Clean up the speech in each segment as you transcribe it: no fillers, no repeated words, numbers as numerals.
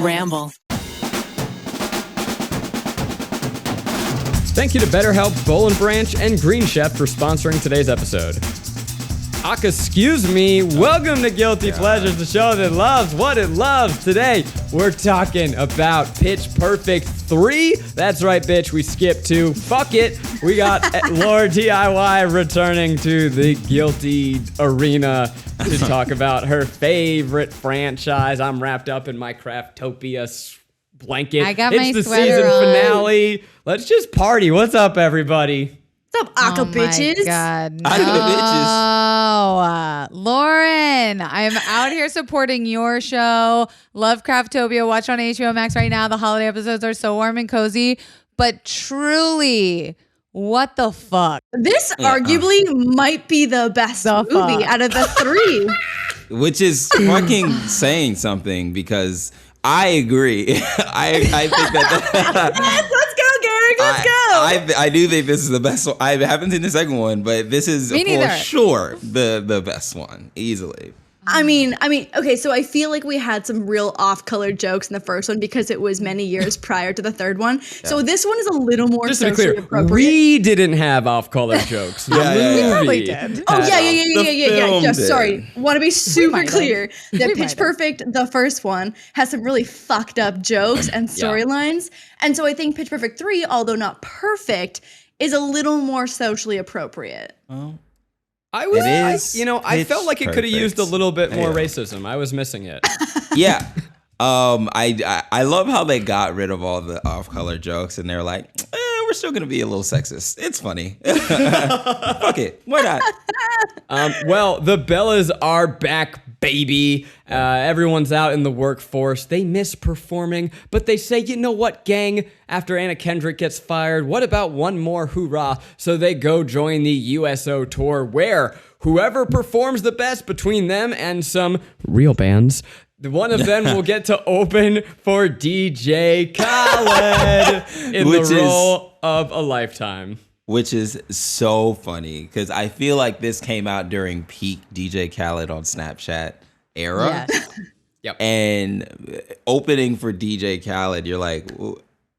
Ramble. Thank you to BetterHelp, Bowl & Branch, and Green Chef for sponsoring today's episode. Excuse me, welcome to Guilty Pleasures, the show that loves what it loves. Today, we're talking about Pitch Perfect 3. That's right, bitch, we skipped 2. Fuck it. We got LaurDIY returning to the Guilty arena to talk about her favorite franchise. I'm wrapped up in my Craftopia blanket. I got it's my the sweater season on. finale. Let's just party. What's up, everybody? What's up, Aka bitches? Oh my God, no. Aka Lauren, I'm out here supporting your show. Love Craftopia. Watch on HBO Max right now. The holiday episodes are so warm and cozy. But truly, what the fuck? This arguably might be the best movie out of the 3. Which is fucking saying something because I agree. I think that. Yes, let's go, Garrick. Let's go. I do think this is the best one. I haven't seen the second one, but this is for sure the best one, easily. I mean, okay, so I feel like we had some real off-color jokes in the first one because it was many years prior to the third one. Yeah. So this one is a little more just to be socially clear, appropriate. We didn't have off-color jokes. The movie probably did. Oh, yeah. Just, sorry. Want to be super clear that Pitch have. Perfect, the first one, has some really fucked up jokes and storylines. And so I think Pitch Perfect 3, although not perfect, is a little more socially appropriate. Well, I felt like it could have used a little bit more racism. I was missing it. Yeah. I love how they got rid of all the off-color jokes and they're like, we're still gonna be a little sexist. It's funny. Fuck it. Why not? Well, the Bellas are back, baby. Everyone's out in the workforce. They miss performing, but they say, you know what, gang? After Anna Kendrick gets fired, what about one more hoorah? So they go join the USO tour where whoever performs the best between them and some real bands, one of them will get to open for DJ Khaled in the role of a lifetime. Which is so funny because I feel like this came out during peak DJ Khaled on Snapchat era. Yes. Yep. And opening for DJ Khaled, you're like,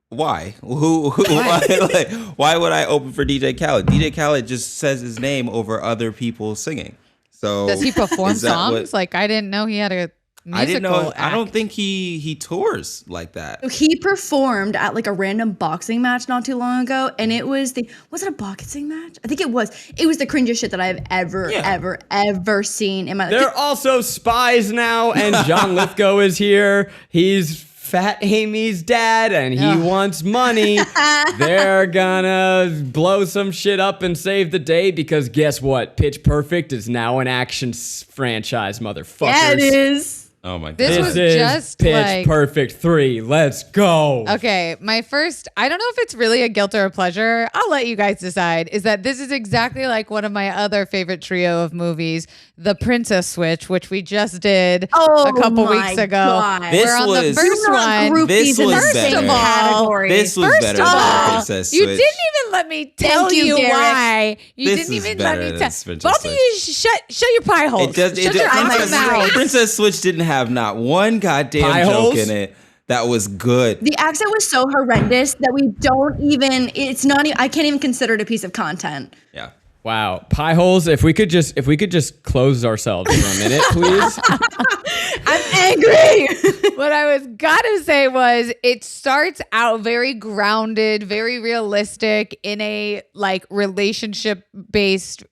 why? Why would I open for DJ Khaled? DJ Khaled just says his name over other people singing. So does he perform songs? Like, I didn't know he had a musical I didn't know. act. I don't think he tours like that. So he performed at like a random boxing match not too long ago, and it was was it a boxing match? I think it was. It was the cringiest shit that I've ever seen in my life. They're also spies now, and John Lithgow is here. He's Fat Amy's dad, and he wants money. They're gonna blow some shit up and save the day because guess what? Pitch Perfect is now an action franchise, motherfuckers. Yeah, it is. Oh my god. This is just Pitch like, Perfect 3. Let's go. Okay, my first, I don't know if it's really a guilt or a pleasure. I'll let you guys decide. Is that this is exactly like one of my other favorite trio of movies, The Princess Switch, which we just did a couple weeks ago. God. We're on the first one. This was First better. of all, This was better than The Princess Switch. you didn't even let me tell you Garrick. why. You This didn't is even better let me than tell. Princess Both of you shut your pie holes. Shut your mouth. Princess Switch didn't have not one goddamn Pie joke holes? in it that was good. The accent was so horrendous that we don't even. It's not. I can't even consider it a piece of content. Yeah. Wow, pie holes. If we could just close ourselves for a minute, please. I'm angry. What I was gonna say was it starts out very grounded, very realistic in a like relationship based,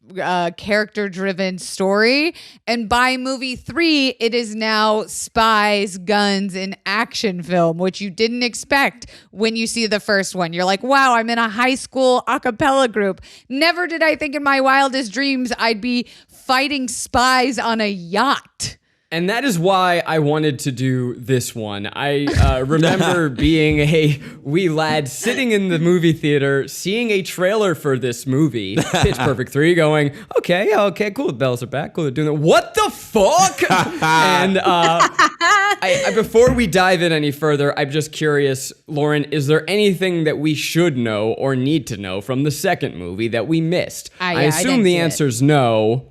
character driven story. And by movie 3, it is now spies, guns, and action film, which you didn't expect when you see the first one. You're like, wow, I'm in a high school acapella group. Never did I think in my wildest dreams I'd be fighting spies on a yacht. And that is why I wanted to do this one. I remember being a wee lad sitting in the movie theater, seeing a trailer for this movie, Pitch Perfect 3, going, okay, cool, the bells are back, cool, they're doing it. What the fuck? And I before we dive in any further, I'm just curious, Lauren, is there anything that we should know or need to know from the second movie that we missed? I assume the answer's no.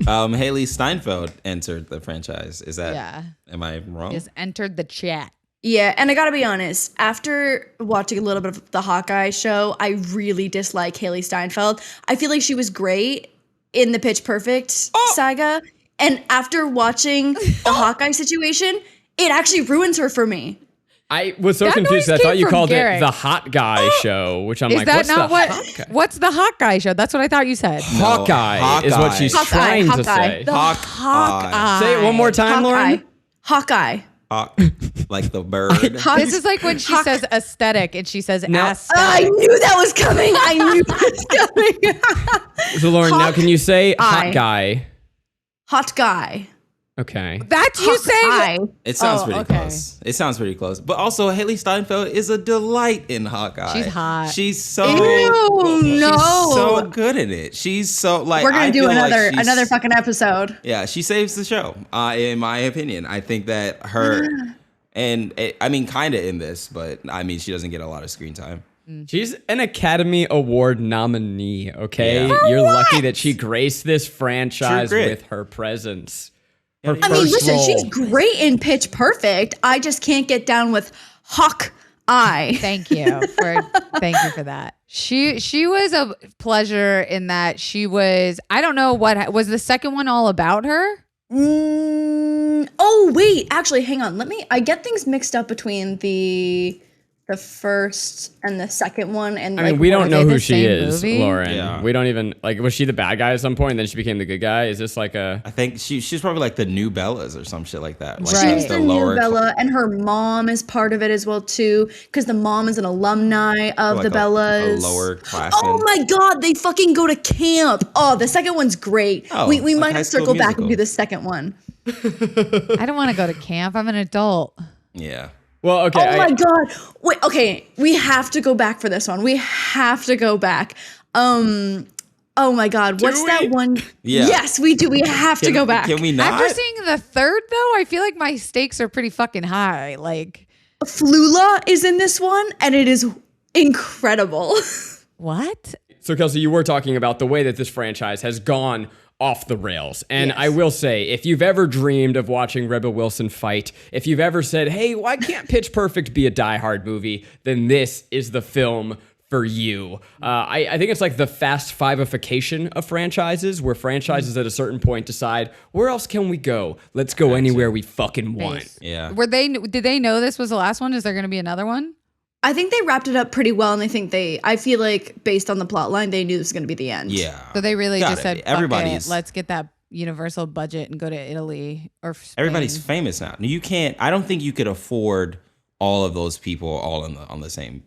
Haley Steinfeld entered the franchise. Is that? Yeah. Am I wrong? Just entered the chat. Yeah, and I gotta be honest, after watching a little bit of the Hawkeye show, I really dislike Haley Steinfeld. I feel like she was great in the Pitch Perfect saga, and after watching the Hawkeye situation, it actually ruins her for me. I was so That confused. noise I thought came you from called Garrick. it the Hot Guy Show, which I'm Is like, that what's not the what? Hot Guy? What's the Hawkeye show? That's what I thought you said. Hawkeye is what she's Hawkeye. trying to Hawkeye. say. The Hawkeye. Say it one more time, Lauren. Hawkeye. Hawk, like the bird. This is like when she says aesthetic and she says No. aesthetic. I knew that was coming. I knew that was coming. So Lauren, now can you say Hot Hawkeye. Guy? Hot guy. Okay. That's you saying. Hawkeye. It sounds Oh, pretty okay. close. It sounds pretty close. But also, Haley Steinfeld is a delight in Hawkeye. She's hot. She's so Ew, she's no. so good in it. She's so like We're gonna I do feel like another she's- another fucking episode. Yeah, she saves the show. In my opinion, I think that her and I mean, kind of in this, but I mean, she doesn't get a lot of screen time. She's an Academy Award nominee, okay? Yeah. You're lucky that she graced this franchise True grit. with her presence. Her I mean, first listen, role. she's great in Pitch Perfect. I just can't get down with Hawkeye. Thank you for that. She was a pleasure in that she was. I don't know what was the second one all about her. Oh wait, actually, hang on. I get things mixed up between the first and the second one, and I like mean, we don't they know the who she same is, movie? Lauren. Yeah. We don't even like. Was she the bad guy at some point, and then she became the good guy? Is this like a? I think she's probably like the new Bellas or some shit like that. Like Right. she's the new Bella, and her mom is part of it as well too, because the mom is an alumni of like the Bellas. a lower class. Oh my god, they fucking go to camp. Oh, the second one's great. Oh, we like might High School circle back and Musical. do the second one. I don't want to go to camp. I'm an adult. Yeah. Well, okay. Oh my god. Wait, okay. We have to go back for this one. We have to go back. Oh my god. What's that one? Yeah. Yes, we do. We have to go back. Can we not? After seeing the third, though, I feel like my stakes are pretty fucking high. Like, Flula is in this one, and it is incredible. what? So, Kelsey, you were talking about the way that this franchise has gone off the rails. And I will say, if you've ever dreamed of watching Rebel Wilson fight, if you've ever said, hey, why can't Pitch Perfect be a Die Hard movie, then this is the film for you. I think it's like the Fast Five-ification of franchises, where franchises at a certain point decide, where else can we go? Let's go anywhere we fucking want. Yeah. Did they know this was the last one? Is there going to be another one? I think they wrapped it up pretty well, and I feel like based on the plot line, they knew this was going to be the end. Yeah. So they really Gotta just said, be. "Fuck Everybody's- it, let's get that Universal budget and go to Italy or Spain." Everybody's famous now. You can't. I don't think you could afford all of those people all on the same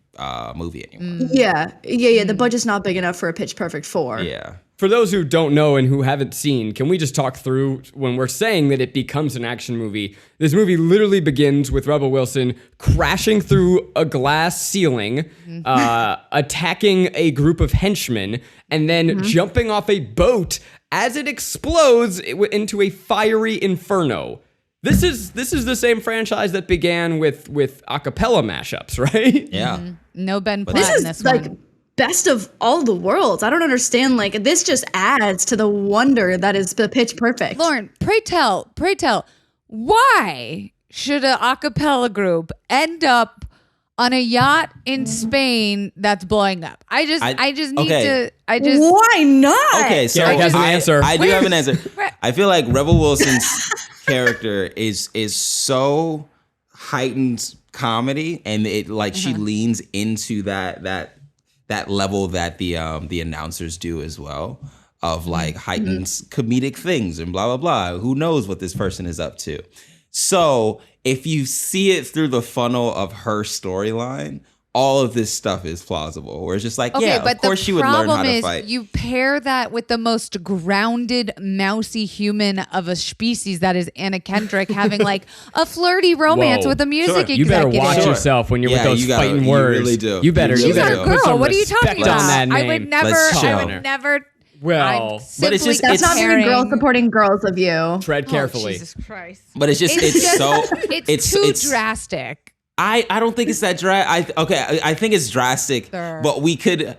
movie anymore. Yeah. The budget's not big enough for a Pitch Perfect 4. Yeah. For those who don't know and who haven't seen, can we just talk through when we're saying that it becomes an action movie? This movie literally begins with Rebel Wilson crashing through a glass ceiling, attacking a group of henchmen, and then jumping off a boat as it explodes into a fiery inferno. This is the same franchise that began with acapella mashups, right? Yeah. No Ben Platt This in is this like one. best of all the worlds. I don't understand. Like, this just adds to the wonder that is the Pitch Perfect. Lauren, pray tell, why should an a cappella group end up on a yacht in Spain that's blowing up? I just need okay. to. Why not? Okay, so Garrick has an answer. I do have an answer. Where- I feel like Rebel Wilson's character is so heightened comedy, and it like she leans into that level that the announcers do as well, of like heightened comedic things and blah blah blah. Who knows what this person is up to? So if you see it through the funnel of her storyline, all of this stuff is plausible. Where it's just like, Okay, yeah, but of course the she would learn problem how to is fight. you pair that with the most grounded, mousy human of a species that is Anna Kendrick having like a flirty romance Whoa. with a music Sure. You better executive. watch Sure. yourself when you're Yeah, with those you gotta- fighting you words. really do. You better, You you really better do. put Girl, some what are you respect talking on about? that I name. would never. Let's I chill. would never. Well, I'm but it's just- simply That's not very girl comparing- supporting girls of you. tread Oh, carefully. Jesus Christ. But it's just- so It's too drastic. I don't think it's that I think it's drastic, Sure. but we could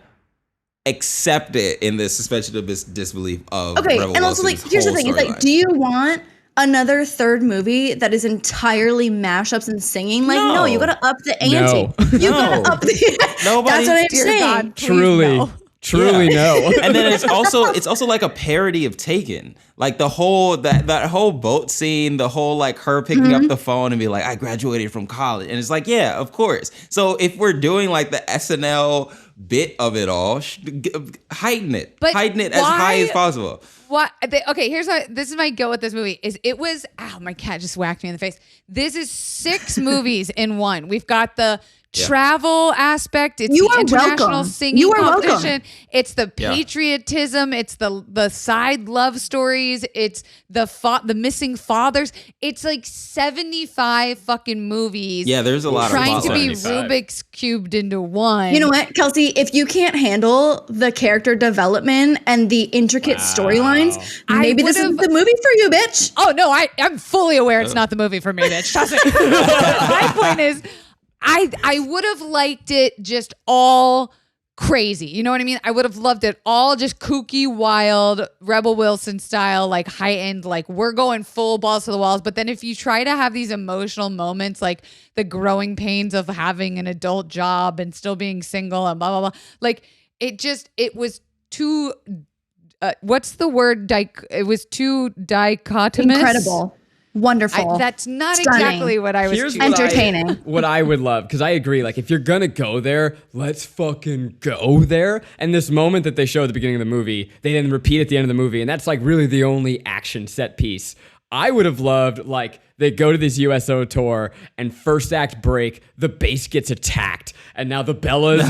accept it in the suspension of disbelief of Okay, Rebel and also, like, Wilson's here's the whole thing. It's like, storyline. do you want another third movie that is entirely mashups and singing? Like, no, you gotta up the ante. No. You No. gotta up the Nobody- That's what I'm Dear saying. God, please Truly. no. Truly no. And then it's also like a parody of Taken. Like the whole that whole boat scene, the whole like her picking up the phone and be like, I graduated from college. And it's like, yeah, of course. So if we're doing like the SNL bit of it all, heighten it. But Heighten it as high as why- possible. Okay, this is my go with this movie. My cat just whacked me in the face. This is 6 movies in one. We've got the travel aspect. It's You the are international welcome. singing You are welcome. competition. It's the patriotism. It's the side love stories. It's the missing fathers. It's like 75 fucking movies. Yeah, there's a lot of trying plot to be lines. 75. Rubik's cubed into one. You know what, Kelsey? If you can't handle the character development and the intricate storylines, I maybe this is would've- the movie for you, bitch. Oh no, I'm fully aware it's not the movie for me, bitch. Trust me. My point is, I would have liked it just all crazy. You know what I mean? I would have loved it all just kooky, wild, Rebel Wilson style, like heightened, like we're going full balls to the walls. But then if you try to have these emotional moments, like the growing pains of having an adult job and still being single and blah, blah, blah, like it was too, what's the word? It was too dichotomous. Incredible. Wonderful. That's not Stunning. exactly what I was Here's choosing. Entertaining. What I would love, because I agree, like if you're gonna go there, let's fucking go there. And this moment that they show at the beginning of the movie, they then repeat at the end of the movie, and that's like really the only action set piece. I would have loved, like, they go to this USO tour and first act break, the base gets attacked, and now the Bellas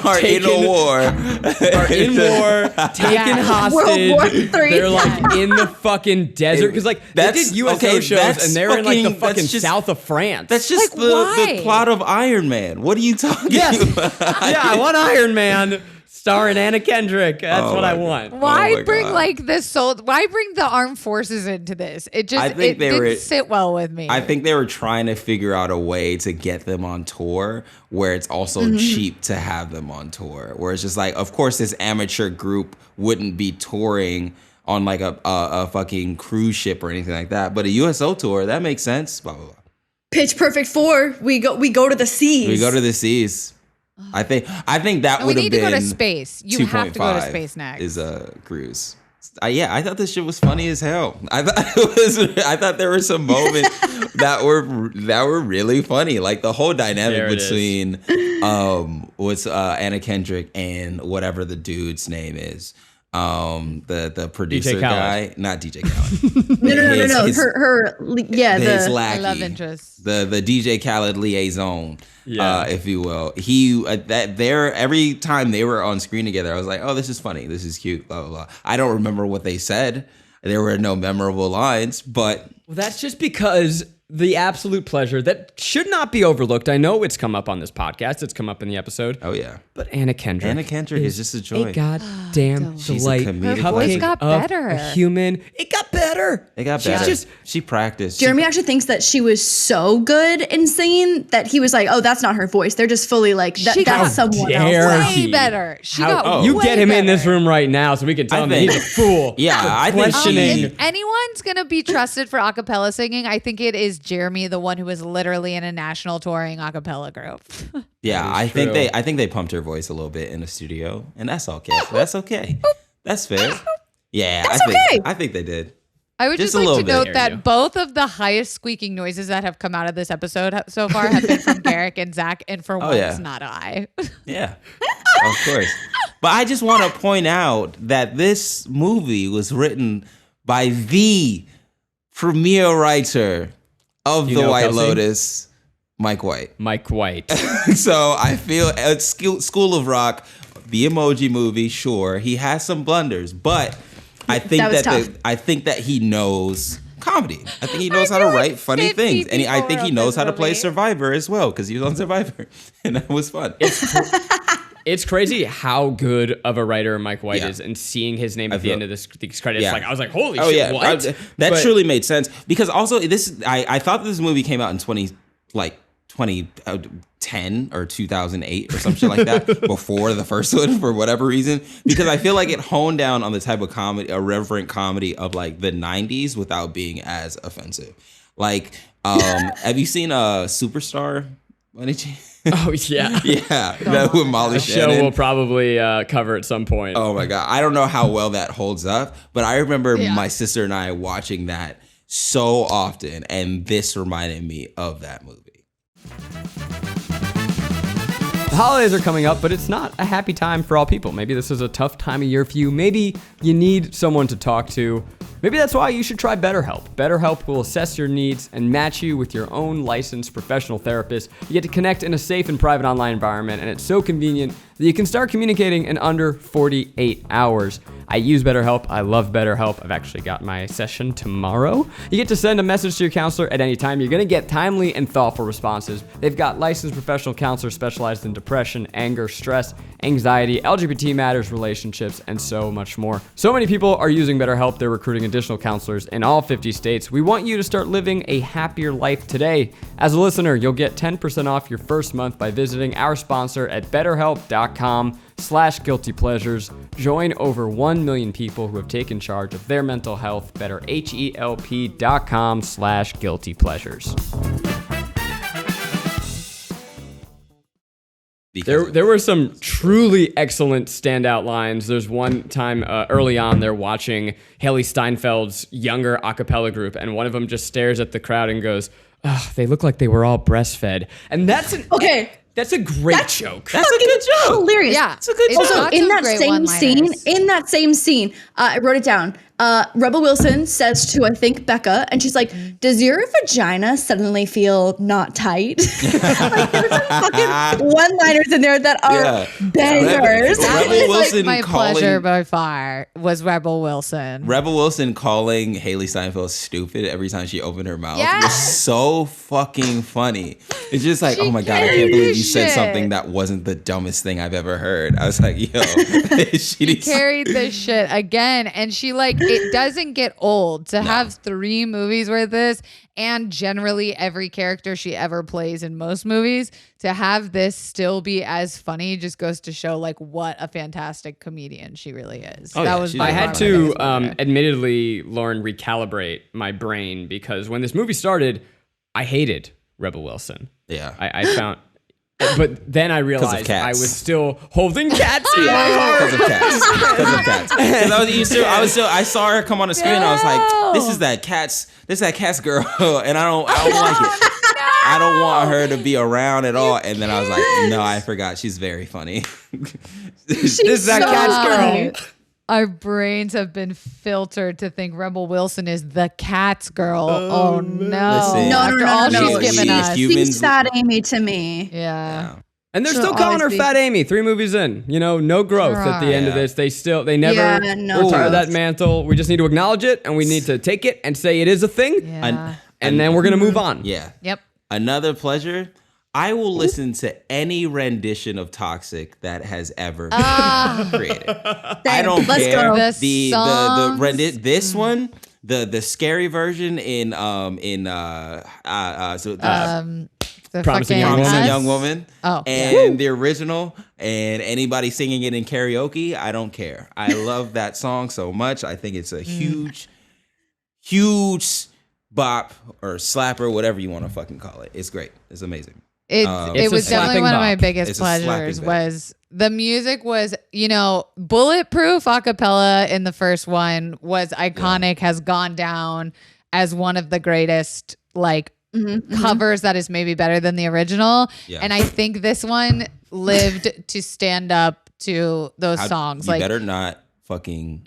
Are in a war. are in war, taken hostage. World War III. They're like in the fucking desert because like they That's- did USO okay, shows that's and they're in like the fucking- that's fucking just- south of France. That's just Like, why? the plot of Iron Man. What are you talking yes, about? yeah, I want Iron Man starring Anna Kendrick. That's Oh what I my want. Why Oh my bring God. like the soul? Why bring the armed forces into this? It just I think it they didn't were- sit well with me. I think they were trying to figure out a way to get them on tour where it's also cheap to have them on tour. Where it's just like, of course, this amateur group wouldn't be touring on like a fucking cruise ship or anything like that. But a USO tour, that makes sense. Blah, blah, blah. Pitch Perfect 4. We go to the seas. We go to the seas. I think that No, would we have need to been go to space. You have to go to 2.5 space next. Is a cruise. I thought this shit was funny as hell. I thought there were some moments that were really funny. Like the whole dynamic There it is. between what's Anna Kendrick and whatever the dude's name is. The producer DJ guy, Khaled. not DJ Khaled. No. His- The lackey, love interest. the DJ Khaled liaison, Yeah. if you will. He every time they were on screen together, I was like, oh, this is funny, this is cute, blah blah blah. I don't remember what they said. There were no memorable lines, but Well, that's just because the absolute pleasure that should not be overlooked. I know it's come up on this podcast. It's come up in the episode. oh yeah, But Anna Kendrick. Anna Kendrick is just a joy. A goddamn She's a delight. comedic Her voice legend. got Of better. A human. It got better. It got She's better. just- She practiced. Jeremy actually thinks that she was so good in singing that he was like, oh, that's not her voice. They're just fully like, She got that's someone dare else. way he? better. She How- got you way get him in this better. room right now so we can tell I him that think- he's a fool. Yeah, For I think questioning. If anyone's gonna be trusted for acapella singing, I think it is Jeremy, the one who was literally in a national touring acapella group. Yeah, That I is think true. I think they pumped her voice a little bit in the studio, and that's okay. That's okay. That's fair. Yeah, That's okay. I think they did. I would Just just a like to little bit. note There you that go. both of the highest squeaking noises that have come out of this episode so far have been from Garrick and Zach, and for once, yeah. not I. Yeah, of course. But I just want to point out that this movie was written by the premier writer of You The know, White Kelsey? Lotus, Mike White. Mike White. So I feel at School of Rock, the Emoji Movie, sure, he has some blunders, but I think That was tough. I think that he knows comedy. I think he knows how to feel like write funny 50 things, and I people think he wrote knows this how to play movie. Survivor as well because he was on Survivor, and that was fun. It's crazy how good of a writer Mike White Yeah. is, and seeing his name I at the feel- end of these credits, Yeah. like I was like, holy Oh shit, yeah, what? that But- truly made sense because also I thought this movie came out in 2010 or 2008 or some shit like that before the first one for whatever reason, because I feel like it honed down on the type of comedy, irreverent comedy of like the 90s without being as offensive. Like, have you seen Superstar? Oh yeah, yeah, that with Molly Shannon. Show we'll probably cover at some point. Oh my god, I don't know how well that holds up, but I remember my sister and I watching that so often, and this reminded me of that movie. The holidays are coming up, but it's not a happy time for all people. Maybe this is a tough time of year for you. Maybe you need someone to talk to. Maybe that's why you should try BetterHelp. BetterHelp will assess your needs and match you with your own licensed professional therapist. You get to connect in a safe and private online environment, and it's so convenient that you can start communicating in under 48 hours. I use BetterHelp. I love BetterHelp. I've actually got my session tomorrow. You get to send a message to your counselor at any time. You're going to get timely and thoughtful responses. They've got licensed professional counselors specialized in depression, anger, stress, anxiety, LGBT matters, relationships, and so much more. So many people are using BetterHelp. They're recruiting additional counselors in all 50 states. We want you to start living a happier life today. As a listener, you'll get 10% off your first month by visiting our sponsor at betterhelp.com/guiltypleasures. Join over 1 million people who have taken charge of their mental health. BetterHelp.com/guiltypleasures. There were some truly excellent standout lines. There's one time early on, they're watching Haley Steinfeld's younger acapella group, and one of them just stares at the crowd and goes, "Oh, they look like they were all breastfed." And that's a great joke. That's a good joke. Hilarious. Yeah, it's a good joke. Also, in that same scene, I wrote it down. Rebel Wilson says to, I think, Becca, and she's like, "Does your vagina suddenly feel not tight?" Like, there's some fucking one-liners in there that are bangers. That was Wilson like my pleasure by far was Rebel Wilson. Rebel Wilson calling Haley Steinfeld stupid every time she opened her mouth was so fucking funny. It's just like, oh my god, I can't believe you said something that wasn't the dumbest thing I've ever heard. I was like, yo, she carried this shit again, and she like. It doesn't get old to have 3 movies with this, and generally every character she ever plays in most movies, to have this still be as funny just goes to show like what a fantastic comedian she really is. I had to admittedly, Lauren, recalibrate my brain, because when this movie started, I hated Rebel Wilson. Yeah. I found... But then I realized I was still holding cats in my heart. Because of cats. I saw her come on the screen and I was like, this is that cat's girl, and I don't like it. I don't want her to be around at all. And then I was like, no, I forgot. She's very funny. This is that cat's girl. Our brains have been filtered to think Rebel Wilson is the cat's girl. Oh no. Listen, no. She's given us. She's Fat Amy to me. Yeah. And they're still calling her Fat Amy 3 movies in. You know, no growth at the end of this. They never retire that mantle. We just need to acknowledge it, and we need to take it and say it is a thing. Yeah. And then we're going to move on. Yeah. Yep. Another pleasure. I will listen to any rendition of Toxic that has ever been created. I don't care. This one, the scary version in the Promising Young Woman, and the original, and anybody singing it in karaoke, I don't care. I love that song so much. I think it's a huge bop or slapper, whatever you want to fucking call it. It's great. It's amazing. It was definitely one of my biggest pleasures. Was the music was, bulletproof acapella in the first one was iconic, has gone down as one of the greatest covers that is maybe better than the original. Yeah. And I think this one lived to stand up to those songs. You better not fucking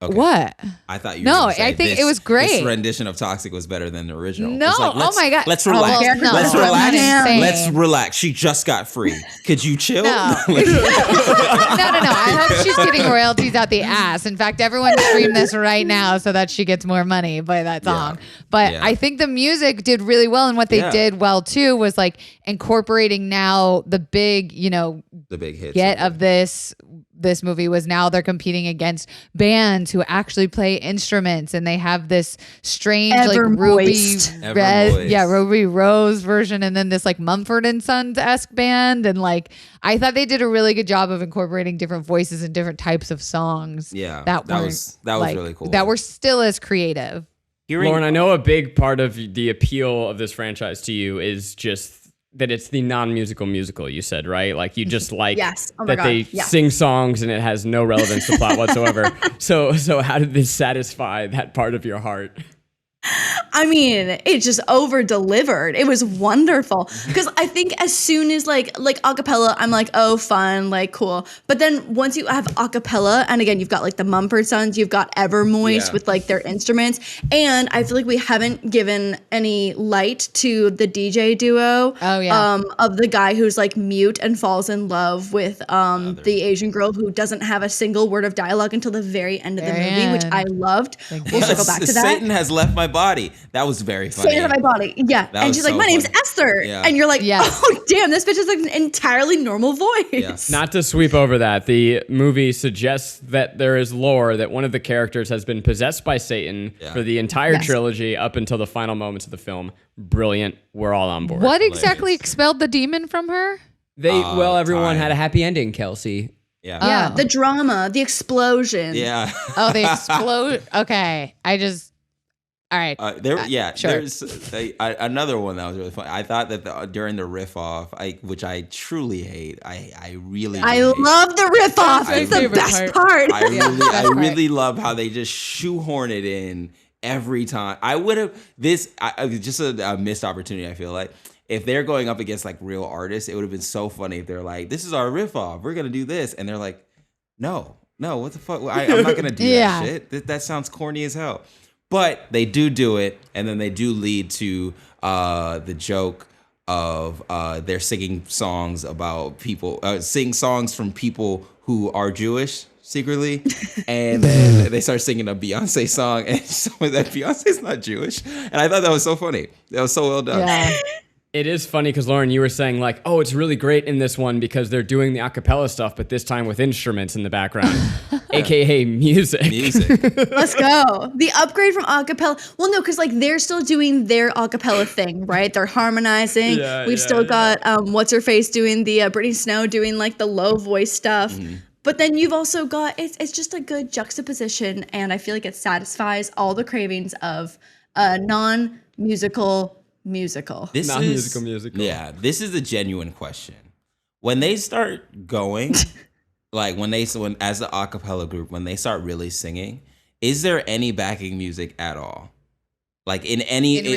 Okay. What? I thought you were gonna say I think it was great. This rendition of Toxic was better than the original. No, oh my God. Let's relax. Let's relax. Let's relax. She just got free. Could you chill? No. No. I hope she's getting royalties out the ass. In fact, everyone stream this right now so that she gets more money by that song. But I think the music did really well. And what they did well too was like incorporating now the big, the big hits of this this movie was now they're competing against bands who actually play instruments, and they have this strange like Ruby Rose version, and then this like Mumford and Sons-esque band, and like I thought they did a really good job of incorporating different voices and different types of songs. Yeah, that was really cool. That were still as creative. Lauren, I know a big part of the appeal of this franchise to you is just that it's the non-musical musical, you said, right? Like you just like they sing songs and it has no relevance to plot whatsoever. So how did this satisfy that part of your heart? I mean, it just over delivered. It was wonderful because I think as soon as like acapella, I'm like, oh, fun, like cool. But then once you have acapella, and again, you've got like the Mumford Sons, you've got Evermoist with like their instruments, and I feel like we haven't given any light to the DJ duo. Oh yeah, of the guy who's like mute and falls in love with the Asian girl who doesn't have a single word of dialogue until the very end of the movie, which I loved. We'll circle back to that. Satan has left my body. That was very funny. Satan my body. Yeah. And she's like, my name's Esther. Yeah. And you're like, oh, damn, this bitch is like an entirely normal voice. Yes. Not to sweep over that, the movie suggests that there is lore that one of the characters has been possessed by Satan for the entire trilogy up until the final moments of the film. Brilliant. We're all on board. What exactly expelled the demon from her? Everyone had a happy ending, Kelsey. Yeah. Yeah. The drama, the explosion. Yeah. Oh, they explode. Okay. All right. Sure. There's another one that was really fun. I thought that during the Riff-Off, which I truly hate, I love the Riff-Off. It's the best part. I really love how they just shoehorn it in every time. I would have just a missed opportunity. I feel like if they're going up against like real artists, it would have been so funny if they're like, "This is our Riff-Off. We're gonna do this," and they're like, "No, what the fuck? I'm not gonna do that shit. That sounds corny as hell." But they do it, and then they do lead to the joke of they're singing songs about people, sing songs from people who are Jewish secretly, and then they start singing a Beyonce song, and someone that Beyonce's not Jewish, and I thought that was so funny. That was so well done. Yeah. It is funny because, Lauren, you were saying like, oh, it's really great in this one because they're doing the acapella stuff, but this time with instruments in the background, aka music. Let's go. The upgrade from acapella. Well, no, because like they're still doing their acapella thing, right? They're harmonizing. We've still got what's her face doing the Brittany Snow doing like the low voice stuff. Mm-hmm. But then you've also got it's just a good juxtaposition, and I feel like it satisfies all the cravings of non-musical. Musical. Musical. Yeah, this is a genuine question. When they start going, like when as the acapella group, when they start really singing, is there any backing music at all? Like in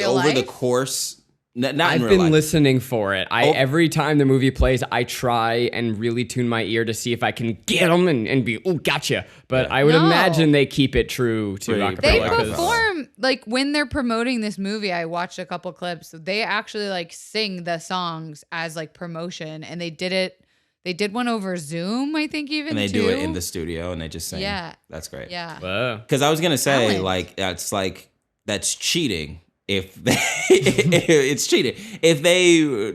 over life? the course? Not in I've real been life. listening for it. Every time the movie plays, I try and really tune my ear to see if I can get them and be, oh, gotcha. But I would imagine they keep it true to acapella. They perform, like when they're promoting this movie, I watched a couple clips. They actually like sing the songs as like promotion, and they did one over Zoom, I think even And they do it in the studio and they just sing. Yeah. That's great. Yeah. Because I was going to say, that's cheating. It's cheating. If they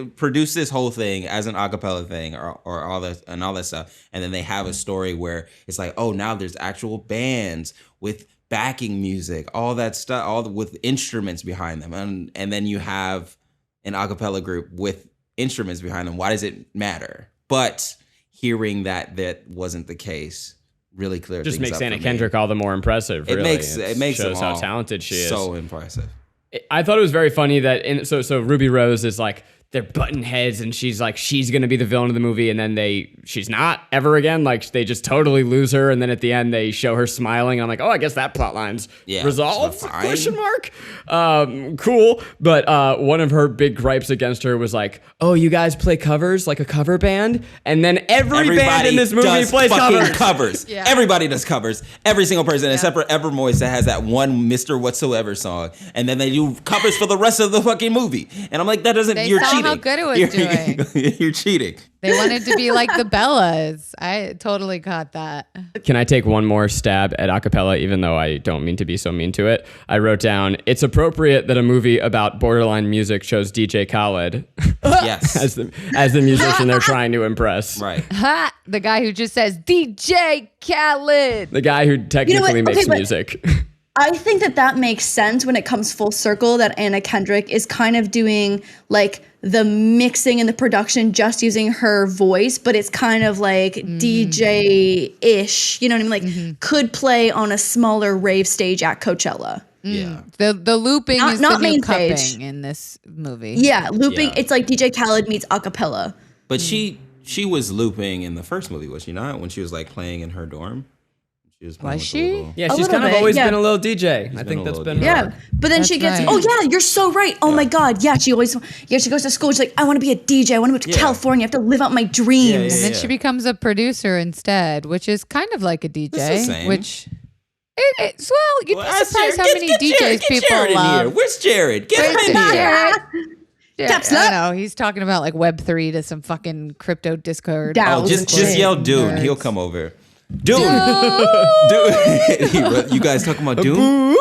produce this whole thing as an acapella thing or all that stuff, and then they have a story where it's like, oh, now there's actual bands with backing music, all that stuff, all with instruments behind them, and then you have an acapella group with instruments behind them. Why does it matter? But hearing that wasn't the case really clear. Just makes Anna Kendrick all the more impressive. Really. It makes shows them how talented she is. So impressive. I thought it was very funny that so Ruby Rose is like they're butting heads and she's like she's gonna be the villain of the movie, and then she's not ever again. Like they just totally lose her, and then at the end they show her smiling. And I'm like, oh, I guess that plot line's resolved? Question mark. Cool. But one of her big gripes against her was like, oh, you guys play covers like a cover band, and then everybody band in this movie plays covers. Yeah. Everybody does covers. Every single person except for Evermoist that has that one Mr. Whatsoever song, and then they do covers for the rest of the fucking movie. And I'm like, that doesn't. You're cheating. How good it was doing. You're cheating. They wanted to be like the Bellas. I totally caught that. Can I take one more stab at acapella, even though I don't mean to be so mean to it? I wrote down, it's appropriate that a movie about borderline music shows DJ Khaled. Yes. as the musician they're trying to impress. Right. Ha! The guy who just says DJ Khaled. The guy who technically makes but- music. I think that makes sense when it comes full circle that Anna Kendrick is kind of doing like the mixing and the production just using her voice, but it's kind of like DJ-ish, you know what I mean? Like could play on a smaller rave stage at Coachella. Yeah. The looping is not the new main cupping stage. in this movie. Yeah, looping. Yeah. It's like DJ Khaled meets acapella. But she was looping in the first movie, was she not? When she was like playing in her dorm. She was playing Was with she? the little- Yeah, A she's little kind of bit, always yeah. been a little DJ. I been think a that's little been DJ. Yeah, her. but then she That's gets. right. Oh yeah, you're so right. Oh my God, yeah. She always. Yeah, she goes to school. She's like, I want to be a DJ. I want to move to Yeah. California. I have to live out my dreams. Yeah, And then she becomes a producer instead, which is kind of like a DJ. It's the same. Which, it's well, you'd be Ask surprised Jared. how many DJs Get people Jared in love. here. Where's Jared? Get him in here. Jared. Caps I lock. know he's talking about like Web3 to some fucking crypto Discord. Down. Oh, just yell Dune. Nerds. He'll come over. Dune. Dune. You guys talking about Dune?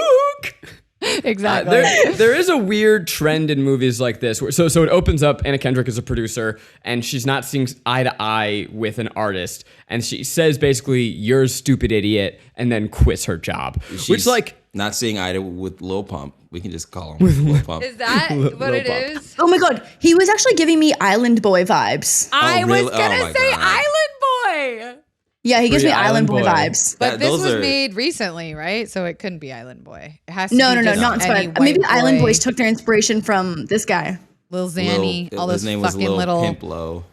Exactly. There is a weird trend in movies like this. So it opens up, Anna Kendrick is a producer, and she's not seeing eye to eye with an artist. And she says basically, you're a stupid idiot, and then quits her job. Which She's like, not seeing eye to with Lil Pump. We can just call him Lil Pump. Is that what it Pop. is? Oh my God, he was actually giving me Island Boy vibes. I really? was Oh gonna my say God. Island Boy. Yeah, he gives me Free Island Island Boy Boy. vibes. But this those was are- made recently, right? So it couldn't be Island Boy. It has to No, be just not any inspired. white Maybe Island boy, Boys took their inspiration from this guy. Lil Xanny, all his those name was fucking Lil little Pimplo.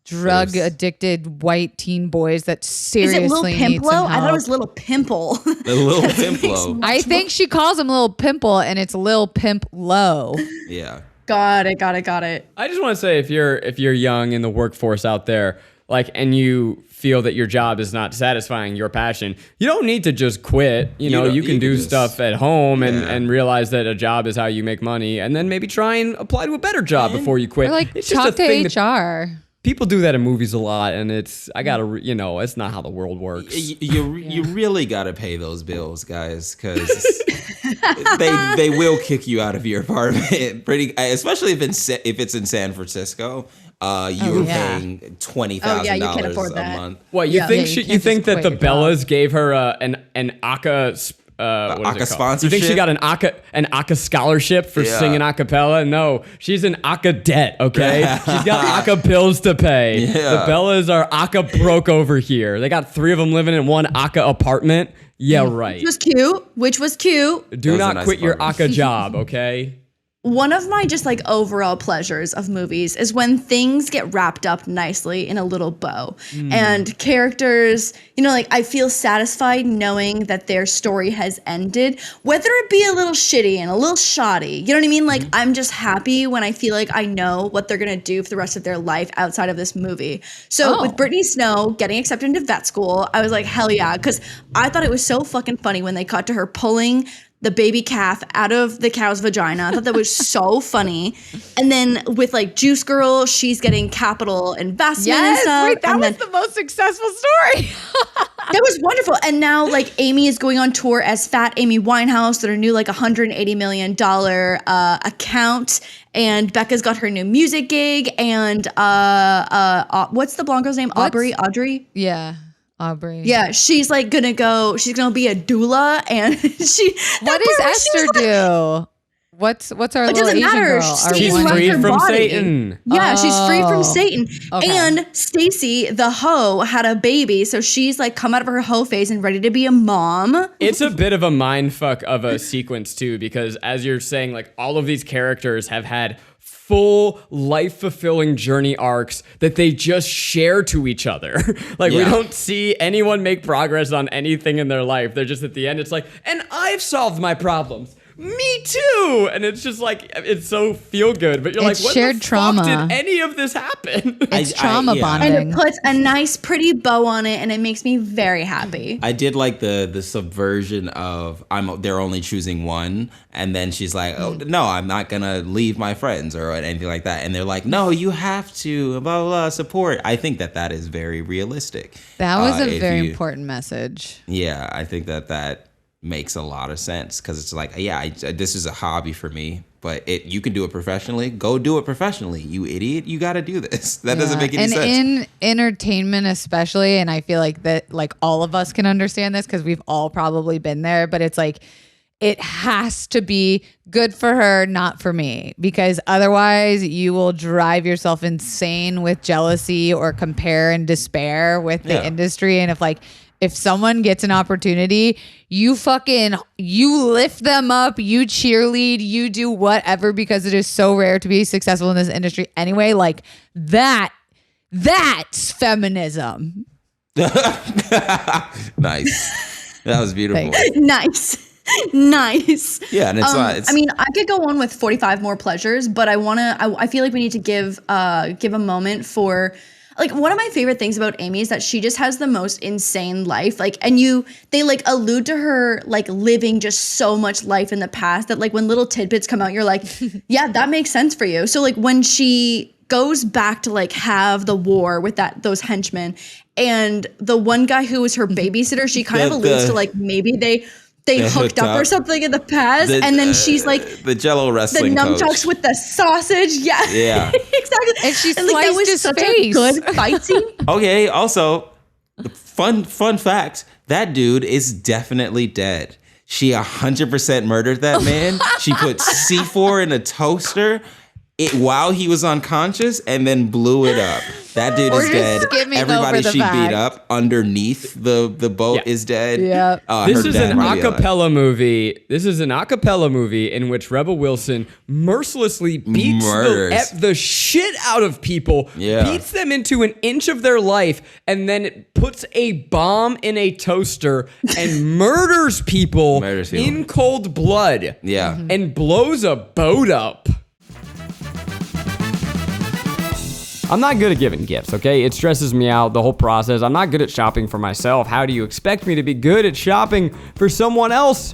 drug addicted white teen boys that Is seriously it Lil need Pimplo? some I thought it help. was Little Pimple. The Lil Pimplo. I think she calls him Lil Pimple, and it's Lil Pimp Low. Yeah. got it. I just want to say, if you're young in the workforce out there, like, and you feel that your job is not satisfying your passion, you don't need to just quit. You know, you can do just- stuff at home Yeah. and realize that a job is how you make money, and then maybe try and apply to a better job before you quit. Or like It's just a talk to thing that HR. people do that in movies a lot, and it's it's not how the world works. You really got to pay those bills, guys, because they will kick you out of your apartment especially if it's in San Francisco. You're yeah. paying $20,000 you can't afford a that. month. What you Yeah. think? Yeah, you you can't think just that the quit your job. Bellas gave her an Aka? What is it Aka called? You think she sponsorship? got an Aka scholarship for Yeah. singing acapella? No, she's in Aka debt. Okay, she's got Aka bills to pay. Yeah. The Bellas are Aka broke over here. They got 3 of them living in one Aka apartment. Yeah, right. Which was cute. Do That was a not nice quit your apartment. Aka job. Okay. One of my just like overall pleasures of movies is when things get wrapped up nicely in a little bow and characters, like I feel satisfied knowing that their story has ended, whether it be a little shitty and a little shoddy. You know what I mean? Like I'm just happy when I feel like I know what they're going to do for the rest of their life outside of this movie. So with Brittany Snow getting accepted into vet school, I was like, hell yeah. Cause I thought it was so fucking funny when they cut to her pulling the baby calf out of the cow's vagina. I thought that was so funny. And then with like Juice Girl, she's getting capital investment and Yes, stuff. wait, that and was then, the most successful story. that was wonderful. And now like Amy is going on tour as Fat Amy Winehouse with her new like $180 million account. And Becca's got her new music gig. And what's the blonde girl's name? Audrey? Yeah, Aubrey. Yeah, she's like gonna be a doula, and What does Esther do? What's our It little doesn't Asian matter. girl? Our She's She's one- left free her from body. Satan. Yeah, she's free Oh. from Satan. Okay. And Stacy, the hoe, had a baby, so she's like come out of her hoe phase and ready to be a mom. It's a bit of a mindfuck of a sequence too, because as you're saying, like all of these characters have had full life-fulfilling journey arcs that they just share to each other. Like we Yeah. don't see anyone make progress on anything in their life. They're just at the end, it's like, and I've solved my problems. Me too. And it's just like, it's so feel good, but you're It's like, when shared the fuck trauma. did any of this happen? It's trauma yeah. bonding. And it puts a nice, pretty bow on it, and it makes me very happy. I did like the subversion of they're only choosing one, and then she's like, oh no, I'm not gonna leave my friends or anything like that, and they're like, no, you have to blah blah, blah support. I think that is very realistic. That was a If very you- important message. Yeah, I think that makes a lot of sense because it's like, yeah, this is a hobby for me, but you can do it professionally. Go do it professionally, you idiot. You got to do this. That doesn't make any sense. And in entertainment especially, and I feel like that like all of us can understand this because we've all probably been there, but it's like it has to be good for her, not for me, because otherwise you will drive yourself insane with jealousy or compare and despair with the industry. And if someone gets an opportunity, you lift them up, you cheerlead, you do whatever, because it is so rare to be successful in this industry anyway. Like that's feminism. Nice. That was beautiful. Nice. Yeah, and I mean, I could go on with 45 more pleasures, but I feel like we need to give a moment for, like, one of my favorite things about Amy is that she just has the most insane life. Like, and they like allude to her like living just so much life in the past that like when little tidbits come out, you're like, yeah, that makes sense for you. So like when she goes back to like have the war with those henchmen, and the one guy who was her babysitter, she kind of alludes to like maybe they hooked up or something in the past, and then she's like the Jello wrestling the nunchucks coach. with the sausage, yeah, exactly. And she like, that was his such face. a good fight scene. Okay, also, fun fact: that dude is definitely dead. She 100% murdered that man. She put C4 in a toaster while he was unconscious and then blew it up. That dude is dead. Everybody she beat up underneath the boat is dead. Yeah. This is an acapella movie. This is an acapella movie in which Rebel Wilson mercilessly beats the shit out of people, beats them into an inch of their life, and then puts a bomb in a toaster and murders people in cold blood. Yeah. And blows a boat up. I'm not good at giving gifts, okay? It stresses me out, the whole process. I'm not good at shopping for myself. How do you expect me to be good at shopping for someone else?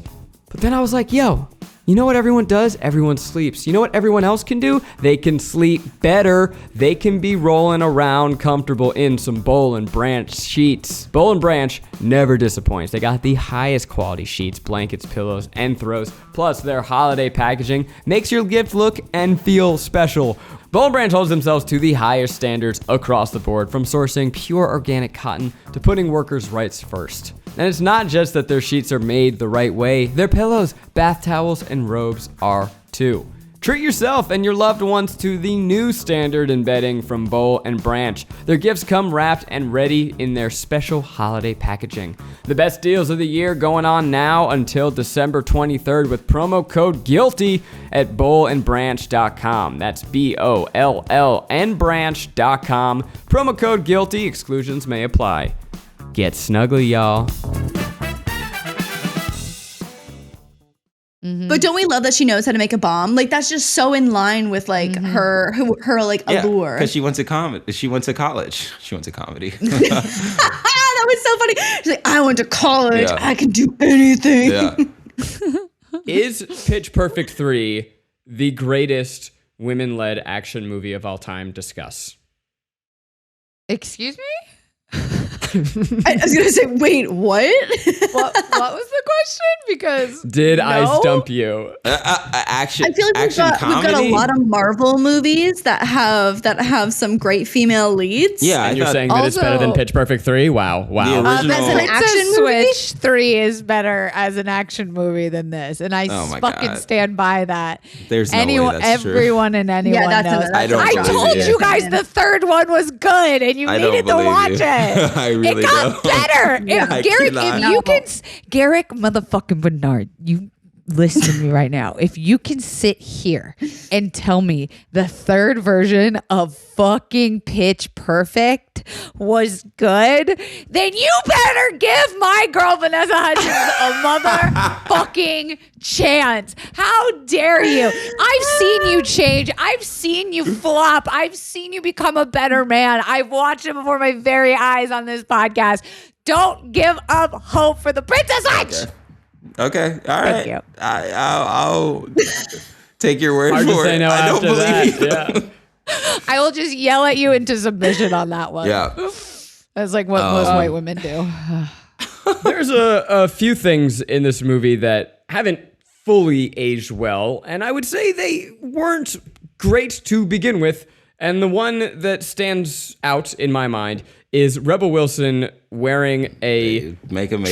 But then I was like, yo, you know what everyone does? Everyone sleeps. You know what everyone else can do? They can sleep better. They can be rolling around comfortable in some Boll and Branch sheets. Boll and Branch never disappoints. They got the highest quality sheets, blankets, pillows, and throws. Plus, their holiday packaging makes your gift look and feel special. Boll and Branch holds themselves to the highest standards across the board, from sourcing pure organic cotton to putting workers' rights first. And it's not just that their sheets are made the right way, their pillows, bath towels, and robes are too. Treat yourself and your loved ones to the new standard in bedding from Boll and Branch. Their gifts come wrapped and ready in their special holiday packaging. The best deals of the year going on now until December 23rd with promo code GUILTY at bollandbranch.com. That's BOLLN branch.com. Promo code GUILTY. Exclusions may apply. Get snuggly, y'all. Mm-hmm. But don't we love that she knows how to make a bomb? Like, that's just so in line with like her like allure. Because she went to college. She went to comedy. That was so funny. She's like, I went to college. Yeah. I can do anything. Yeah. Is Pitch Perfect 3 the greatest women-led action movie of all time? Discuss. Excuse me? I was gonna say, wait, what? What was the question? Because I stump you? Action. I feel like we've got a lot of Marvel movies that have some great female leads. Yeah, and you're saying that it's better than Pitch Perfect 3? Wow. The original, as an action Switch 3 is better as an action movie than this, and I fucking stand by that. There's no way that's everyone true. and anyone knows. I told you guys the third one was good, and you needed to watch it. Really it got better. Garrick motherfucking Bernard, you listen to me right now. If you can sit here and tell me the third version of fucking Pitch Perfect was good, then you better give my girl Vanessa Hudgens a motherfucking chance. How dare you? I've seen you change. I've seen you flop. I've seen you become a better man. I've watched it before my very eyes on this podcast. Don't give up hope for the Princess Hutch. Okay. All right. Thank you. I'll take your word Hard for to say it. no I don't believe you. Yeah. I will just yell at you into submission on that one. Yeah. That's like what most white women do. There's a few things in this movie that haven't fully aged well, and I would say they weren't great to begin with. And the one that stands out in my mind is Rebel Wilson wearing a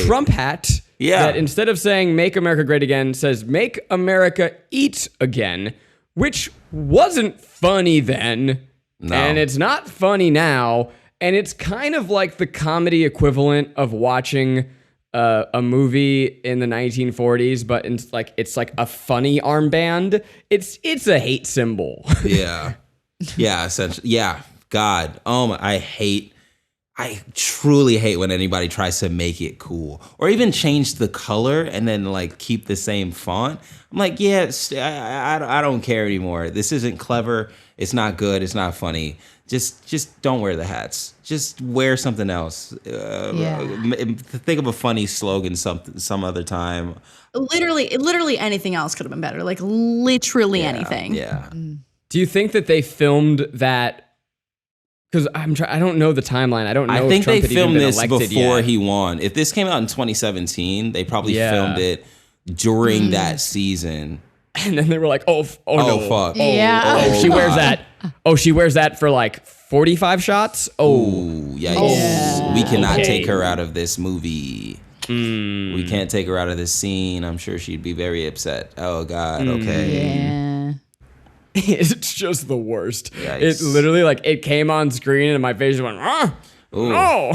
Trump hat that instead of saying "Make America Great Again" says "Make America Eat Again," which wasn't funny then, and it's not funny now, and it's kind of like the comedy equivalent of watching a movie in the 1940s, but it's like a funny armband. It's a hate symbol. Yeah. Yeah, essentially. Yeah. God. I truly hate when anybody tries to make it cool or even change the color and then like keep the same font. I'm like, yeah, I don't care anymore. This isn't clever. It's not good. It's not funny. Just don't wear the hats. Just wear something else. Think of a funny slogan some other time. Literally anything else could have been better. Like literally anything. Yeah. Do you think that they filmed that? Because I don't know the timeline. I don't know. I think if Trump they had even filmed been this before yet. he won. If this came out in 2017, they probably filmed it during that season. And then they were like, "Oh no, fuck! She wears that. Oh, she wears that for like 45 shots. Oh, yikes! We cannot take her out of this movie. We can't take her out of this scene. I'm sure she'd be very upset. Oh God. Okay. Yeah. It's just the worst. Yikes. It literally it came on screen and my face went, no.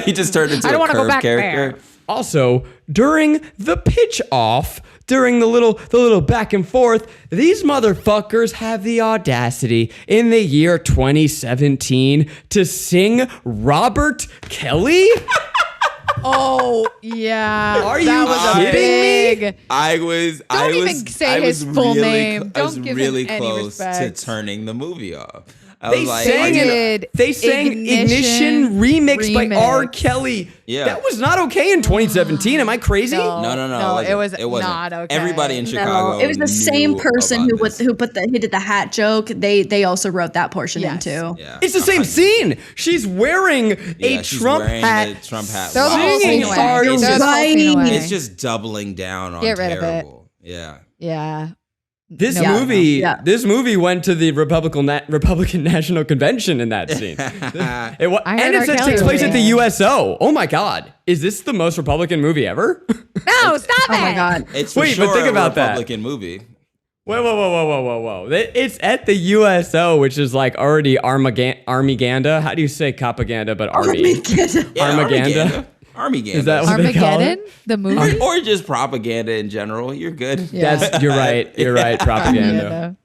He just turned into a curved character. There. Also, during the pitch off, during the little back and forth, these motherfuckers have the audacity in the year 2017 to sing Robert Kelly? Oh yeah. Are you kidding me? I was his full name. Don't give him any close to respect. turning the movie off. They sang Ignition remix by R. Kelly. Yeah. That was not okay in 2017. Am I crazy? No, it was It wasn't. not okay. Everybody in Chicago. It was the same person who about this. did the hat joke. They also wrote that portion Yes. into. Yeah. It's the same scene. She's wearing a she's Trump wearing hat. the Trump hat. Throw the whole Singing scene away. hard. Throw It's the just- whole scene away. It's just doubling down on Get rid of it. terrible. Yeah. Yeah. This No. movie, Yeah. this movie went to the Republican National Convention in that scene. And it R. says Kelly takes place at the movie. USO. Oh my God, is this the most Republican movie ever? No, stop it. Oh my God. It's for Wait, sure but think a about that. Republican movie. Whoa. It's at the USO, which is like already Armaganda. How do you say propaganda, but army? Armaganda? Armaganda. Is that what they call Armageddon, it? the movie. or just propaganda in general? You're good. Yeah. You're right. Propaganda.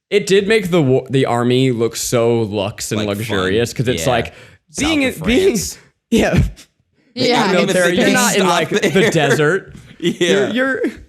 It did make the army look so luxe and Like luxurious fun. because it's Yeah. like South being of France. yeah. Yeah. Military. You're not in like the desert. Yeah.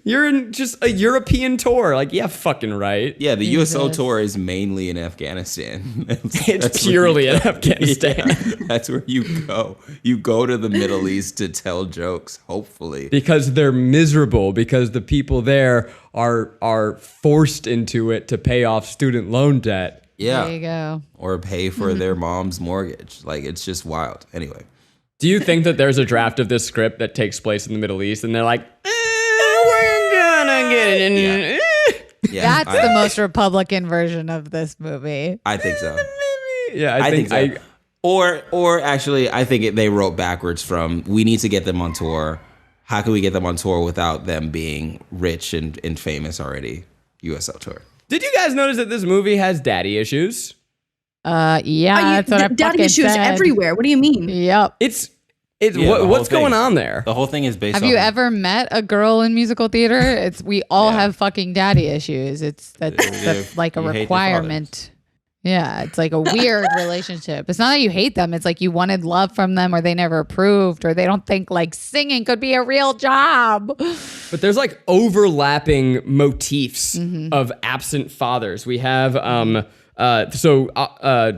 You're in just a European tour. Like, yeah, fucking right. Yeah, the USO tour is mainly in Afghanistan. It's purely in Afghanistan. Yeah, that's where you go. You go to the Middle East to tell jokes, hopefully. Because they're miserable, because the people there are forced into it to pay off student loan debt. Yeah. There you go. Or pay for their mom's mortgage. Like, it's just wild. Anyway. Do you think that there's a draft of this script that takes place in the Middle East and they're like, we're gonna get it in? Yeah, That's the most Republican version of this movie. I think so. Yeah, I think so. Or actually, I think they wrote backwards from, we need to get them on tour. How can we get them on tour without them being rich and famous already? USO tour. Did you guys notice that this movie has daddy issues? That's what I Daddy fucking issues said. everywhere. What do you mean? Yep. It's Yeah, the whole what's going thing. on there? The whole thing is based Have on... you ever met a girl in musical theater? We all have fucking daddy issues. That's like a You hate your requirement. Yeah, it's like a weird relationship. It's not that you hate them. It's like you wanted love from them, or they never approved, or they don't think like singing could be a real job. But there's like overlapping motifs of absent fathers. We have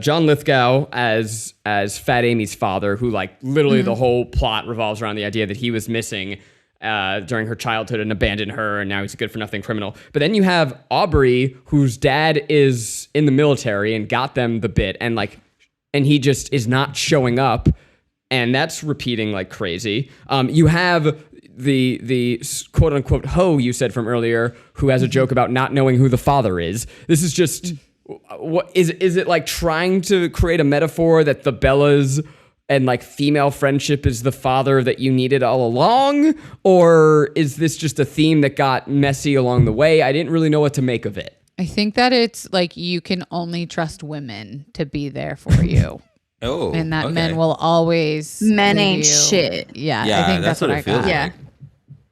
John Lithgow as Fat Amy's father, who like literally the whole plot revolves around the idea that he was missing during her childhood and abandoned her, and now he's a good-for-nothing criminal. But then you have Aubrey, whose dad is in the military and got them the bit, and he just is not showing up, and that's repeating like crazy. You have the quote unquote hoe you said from earlier, who has a joke about not knowing who the father is. This is just what is it like trying to create a metaphor that the Bellas and like female friendship is the father that you needed all along, or is this just a theme that got messy along the way? I didn't really know what to make of it. I think that it's like you can only trust women to be there for you. Oh, and that okay. men will always Men leave ain't you. shit. Yeah, I Yeah, think that's what I it feels got. like.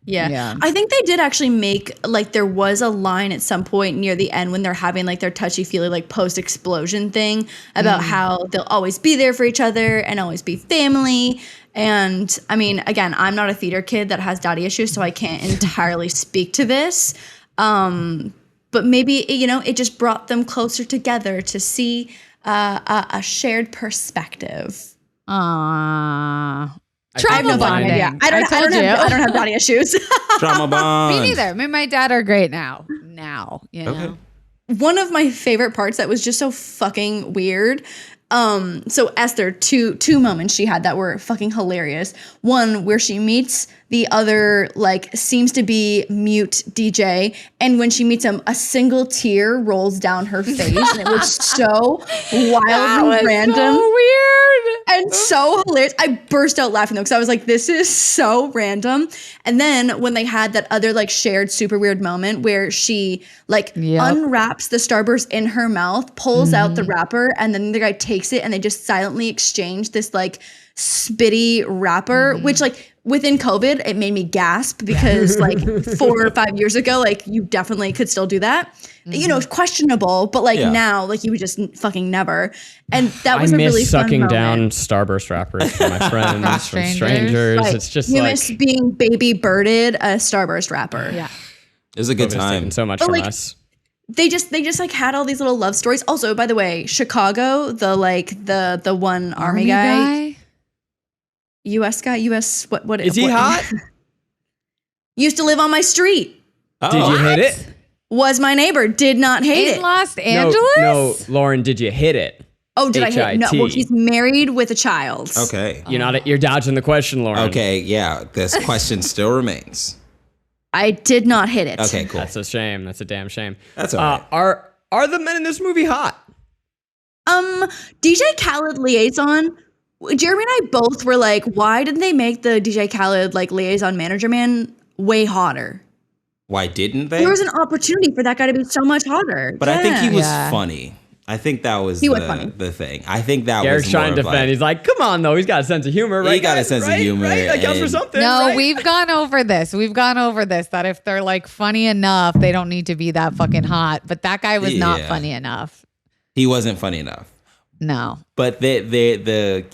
Yeah. I think they did actually make, like, there was a line at some point near the end when they're having, like, their touchy-feely, like, post-explosion thing about how they'll always be there for each other and always be family. And, I mean, again, I'm not a theater kid that has daddy issues, so I can't entirely speak to this. But maybe, you know, it just brought them closer together to see a shared perspective. Trauma I have no bonding. bonding. Yeah, I don't have daddy issues. Trauma bond. Me neither. Me and my dad are great now. You know. Okay. One of my favorite parts that was just so fucking weird. So Esther, two moments she had that were fucking hilarious. One where she meets the other, like, seems to be mute DJ, and when she meets him, a single tear rolls down her face, and it was so wildly random. So weird. And so hilarious. I burst out laughing though, because I was like, this is so random. And then when they had that other, like, shared super weird moment where she, like, unwraps the Starburst in her mouth, pulls out the wrapper, and then the guy takes it and they just silently exchange this, like, spitty wrapper, which, like, within COVID, it made me gasp because, like, 4 or 5 years ago, like, you definitely could still do that. You know, it's questionable, but, like, now, like, you would just fucking never. And that was a really fun sucking moment. down Starburst wrappers from my friends, from strangers. Like, It's just you like miss being baby birded a Starburst wrapper. Yeah. It was a good COVID has time. taken so much But, from like, us. They just like had all these little love stories. Also, by the way, Chicago, the one army guy, US guy, what Is he hot? used to live on my street. Oh. Did you hit it? Was my neighbor, did not hate In it. Los Angeles? No, Lauren, did you hit it? Oh, did I hit it? No, HIT. well, he's married with a child. Okay. You're dodging the question, Lauren. Okay, yeah. This question still remains. I did not hit it. Okay, cool. That's a shame. That's a damn shame. That's all right. Are the men in this movie hot? DJ Khaled liaison. Jeremy and I both were like, why didn't they make the DJ Khaled, like, liaison manager man way hotter? Why didn't they? There was an opportunity for that guy to be so much hotter. But I think he was Yeah. funny. I think that was He was the funny. thing. I think that Garrick's was more trying to of defend. like, He's like, come on, though. He's got a sense of humor, right? He got a guys? sense of Right? humor, Right? That counts for and- something. No, right? we've gone over this. We've gone over this, that if they're, like, funny enough, they don't need to be that fucking hot. But that guy was not Yeah. funny enough. he wasn't funny enough. No. But the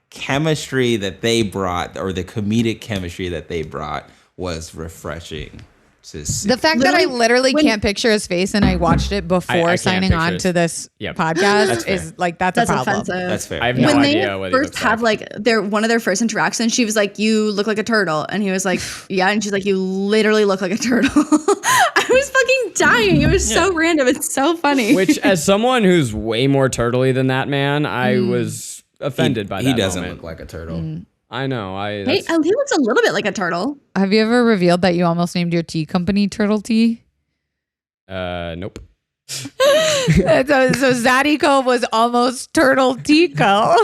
chemistry that they brought, or the comedic chemistry that they brought, was refreshing to see. The fact that I literally when- can't picture his face and I watched it before can't signing picture on his- to this Yep. podcast That's is fair. like, that's That's a problem. offensive. That's fair. I have no When idea they what he first looks have, like. like, one of their first interactions, she was like, you look like a turtle. And he was like, yeah. And she's like, you literally look like a turtle. I was fucking dying. It was so random. It's so funny. Which, as someone who's way more turtly than that man, I was offended by that He doesn't moment. look like a turtle. I know. Hey, That's- he looks a little bit like a turtle. Have you ever revealed that you almost named your tea company Turtle Tea? nope. so Zadiko was almost Turtle Tico.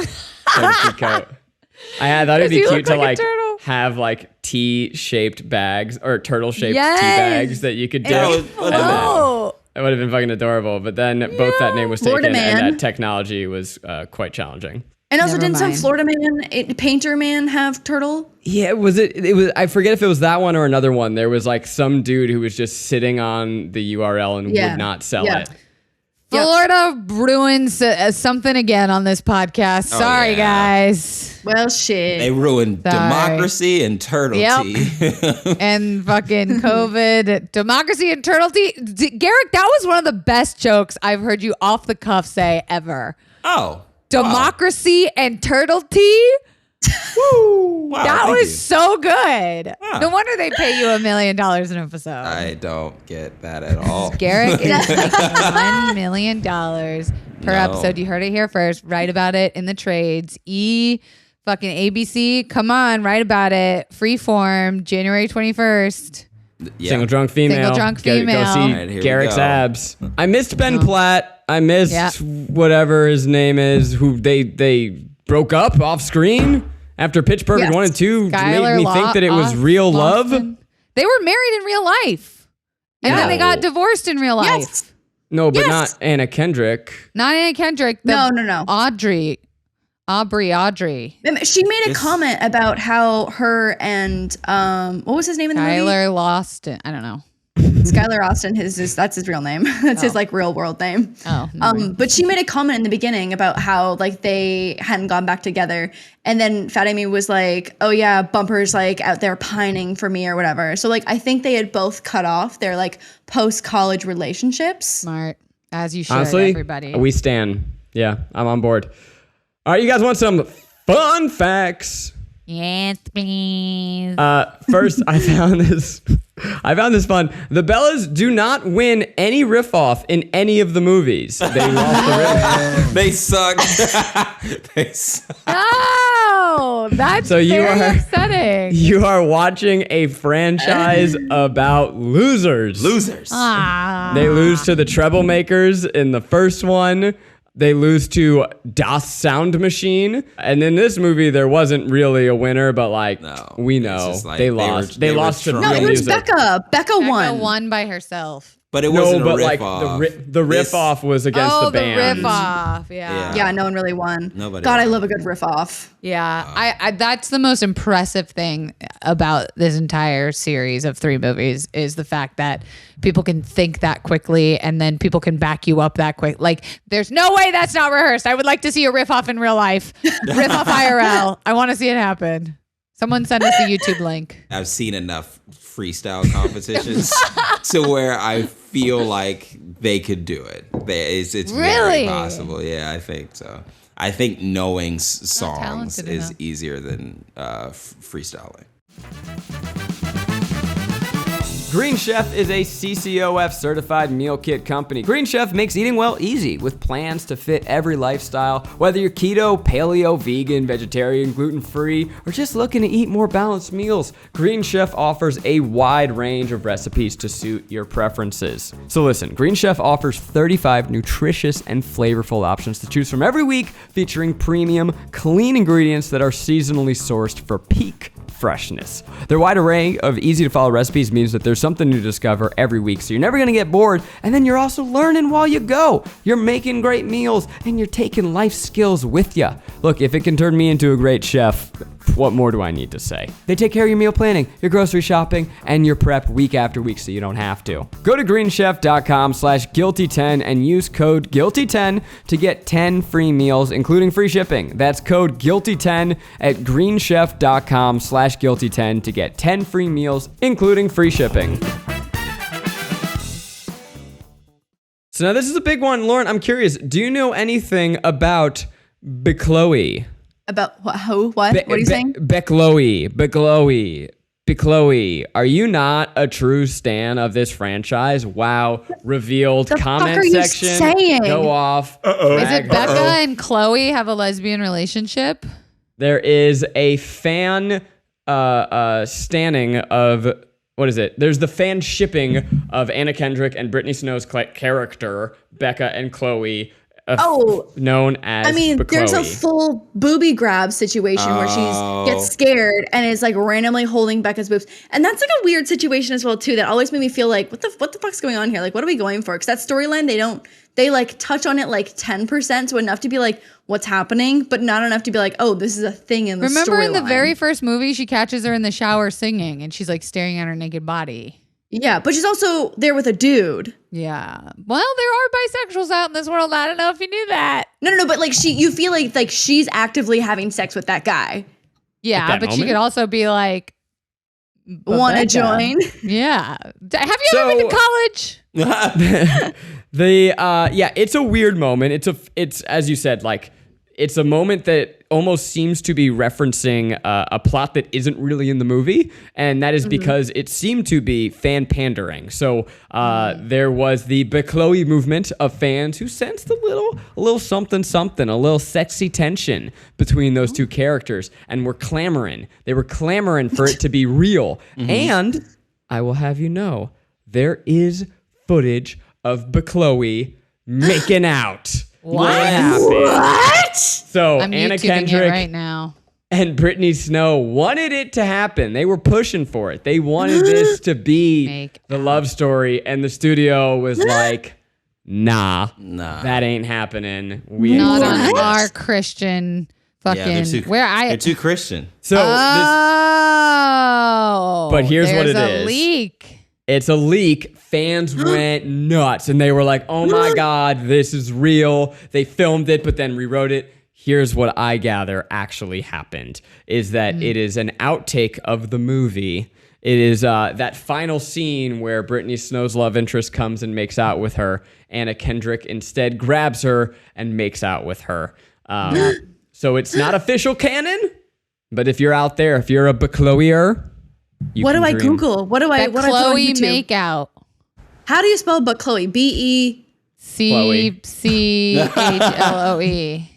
Tico. I thought it'd be Does he cute look to like a like turtle? have like tea-shaped bags or turtle-shaped Yes. tea bags that you could dip. Yeah, and then- Oh, It would have been fucking adorable, but then both that name was Florida taken and Man. that technology was quite challenging. And also, Never didn't some mind. Florida man, painter man have turtle? Yeah, was it? It was. I forget if it was that one or another one. There was like some dude who was just sitting on the URL and Yeah. would not sell Yeah. it. Florida ruins something again on this podcast. Sorry, yeah. guys. Well, shit. They ruined Sorry. democracy and turtle Yep. tea. And fucking COVID, democracy and turtle tea. Garrick, that was one of the best jokes I've heard you off the cuff say ever. Oh. Democracy and turtle tea. Wow, That thank was you. so good. Wow. No wonder they pay you $1 million an episode. I don't get that at all. Garrick is making $1 million per No. episode. You heard it here first. Write about it in the trades. Fucking ABC, come on, write about it. Freeform, January 21st. Yeah. Single drunk female. Single drunk Go female. see Alright, here we Garrick's go. abs. I missed Ben Platt. I missed whatever his name is, who they broke up off screen after Pitch Perfect Yes. 1 and 2 Skylar made me think that it was real love. They were married in real life. And then they got divorced in real life. Yes. No, but Yes. not Anna Kendrick. Not Anna Kendrick. No. Audrey. She made a comment about how her and what was his name in the movie? Skylar Lawson. I don't know. Skylar Austin. That's his real name. That's his like real world name. Oh. But she made a comment in the beginning about how like they hadn't gone back together, and then Fat Amy was like, "Oh yeah, Bumper's like out there pining for me or whatever." So like I think they had both cut off their like post college relationships. Smart. As you should, Honestly, everybody. we stand. Yeah, I'm on board. All right, you guys want some fun facts? Yes, please. First, I found this fun. The Bellas do not win any riff-off in any of the movies. They lost the riff. They suck. They suck. No, that's So you very are- upsetting. You are watching a franchise about losers. Losers. They lose to the Treblemakers in the first one. They lose to Das Sound Machine. And in this movie, there wasn't really a winner, but like, No, we it's know. just like they they lost. were- They they were lost to trying. No, real it was music. Becca. Becca Becca won. won by herself. But it No, wasn't but a like riff-off. the riff-off was against Oh, the band. riff-off. Yeah. Yeah, no one really won. Nobody God, I won. love a good riff off. Yeah, I that's the most impressive thing about this entire series of 3 movies is the fact that people can think that quickly and then people can back you up that quick. Like, there's no way that's not rehearsed. I would like to see a riff off in real life. Riff off IRL. I want to see it happen. Someone send us a YouTube link. I've seen enough freestyle competitions to where I feel like they could do it. It's Really? very possible. Yeah, I think so. I think knowing songs talented is enough. easier than freestyling. Green Chef is a CCOF certified meal kit company. Green Chef makes eating well easy with plans to fit every lifestyle, whether you're keto, paleo, vegan, vegetarian, gluten-free, or just looking to eat more balanced meals. Green Chef offers a wide range of recipes to suit your preferences. So listen, Green Chef offers 35 nutritious and flavorful options to choose from every week, featuring premium, clean ingredients that are seasonally sourced for peak freshness. Their wide array of easy to follow recipes means that there's something new to discover every week, so you're never gonna get bored, and then you're also learning while you go. You're making great meals and you're taking life skills with you. Look, if it can turn me into a great chef, what more do I need to say? They take care of your meal planning, your grocery shopping, and your prep week after week so you don't have to. Go to greenchef.com/guilty10 and use code guilty10 to get 10 free meals, including free shipping. That's code guilty10 at greenchef.com/guilty10 to get 10 free meals, including free shipping. So now this is a big one, Lauren. I'm curious. Do you know anything about BeChloe? About what? Who? What? What are you saying? BeChloe, are you not a true stan of this franchise? Wow, revealed The comment fuck are you section. saying? Go off. Is it Becca and Chloe have a lesbian relationship? There is a fan standing of, what is it? There's the fan shipping of Anna Kendrick and Brittany Snow's character, Becca and Chloe, known as I mean, there's a BeChloe. full booby grab situation where she gets scared and is like randomly holding Becca's boobs, and that's like a weird situation as well too. That always made me feel like, what the fuck's going on here? Like, what are we going for? Because that storyline, they like touch on it like 10%, so enough to be like, what's happening, but not enough to be like, oh, this is a thing in the storyline. Remember in the very first movie, she catches her in the shower singing, and she's like staring at her naked body. Yeah, but she's also there with a dude. Yeah. Well, there are bisexuals out in this world. I don't know if you knew that. No, but like you feel like she's actively having sex with that guy. Yeah, that but she moment? could also be like, Want to Becca. join? Yeah. Have you ever been to college? It's a weird moment. It's as you said, like, it's a moment that almost seems to be referencing a plot that isn't really in the movie, and that is because it seemed to be fan pandering. So there was the BeChloe movement of fans who sensed a little something, a little sexy tension between those two characters, and were clamoring. They were clamoring for it to be real. And I will have you know, there is footage of BeChloe making out. What? What? So I'm Anna YouTubing Kendrick it right now. and Brittany Snow wanted it to happen. They were pushing for it. They wanted this to be Make the love story, and the studio was like, nah, that ain't happening. We ain't Not doing on this." our Christian fucking They're too Christian. So Oh. But here's what there's it a is. leak. it's a leak. Fans went nuts, and they were like, oh my God, this is real. They filmed it, but then rewrote it. Here's what I gather actually happened, is that it is an outtake of the movie. It is that final scene where Brittany Snow's love interest comes and makes out with her. Anna Kendrick instead grabs her and makes out with her. So it's not official canon, but if you're out there, if you're a BeChloeer, What do I Google? What do I put on Chloe YouTube? make out. How do you spell BeChloe? BeChloe.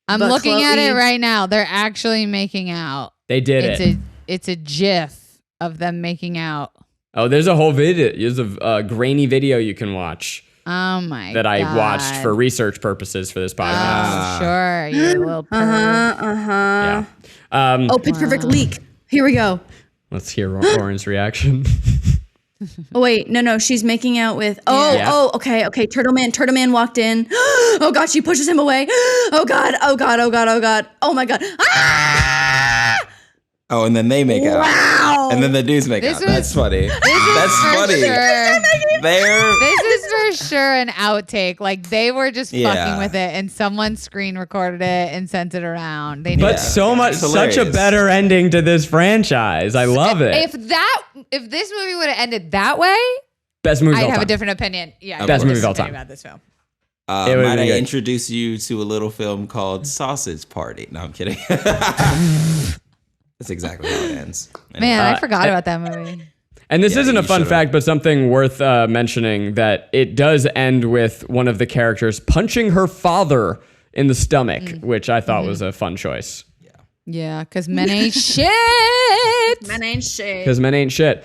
I'm But looking at it Chloe- right now. They're actually making out. They did it. It's a GIF of them making out. Oh, there's a whole video. There's a grainy video you can watch Oh my god. that I watched for research purposes for this podcast. Oh, sure. You're a little perv. Yeah. Oh, Pitch Perfect leak. Here we go. Let's hear Lauren's reaction. Oh wait, no, she's making out with. Yeah. Okay. Turtle Man walked in. Oh God, she pushes him away. Oh God. Oh my God. Ah! Oh, and then they make out. Wow. And then the dudes make out. That's funny. That's For funny. sure. They're This is for sure an outtake. Like they were just Yeah. fucking with it, and someone screen recorded it and sent it around. They But knew. so much, It's such a hilarious. better ending to this franchise. I love it. If this movie would have ended that way, Best movie of I'd all have a time. different opinion. Yeah, Best movie of all time. about this film. It would've might been I good. introduce you to a little film called Sausage Party? No, I'm kidding. That's exactly how it ends. Man, I forgot about that movie. And this Yeah, isn't a you fun should've. fact, but something worth mentioning, that it does end with one of the characters punching her father in the stomach, which I thought was a fun choice. Yeah, because men ain't shit. Man ain't shit. Because men ain't shit.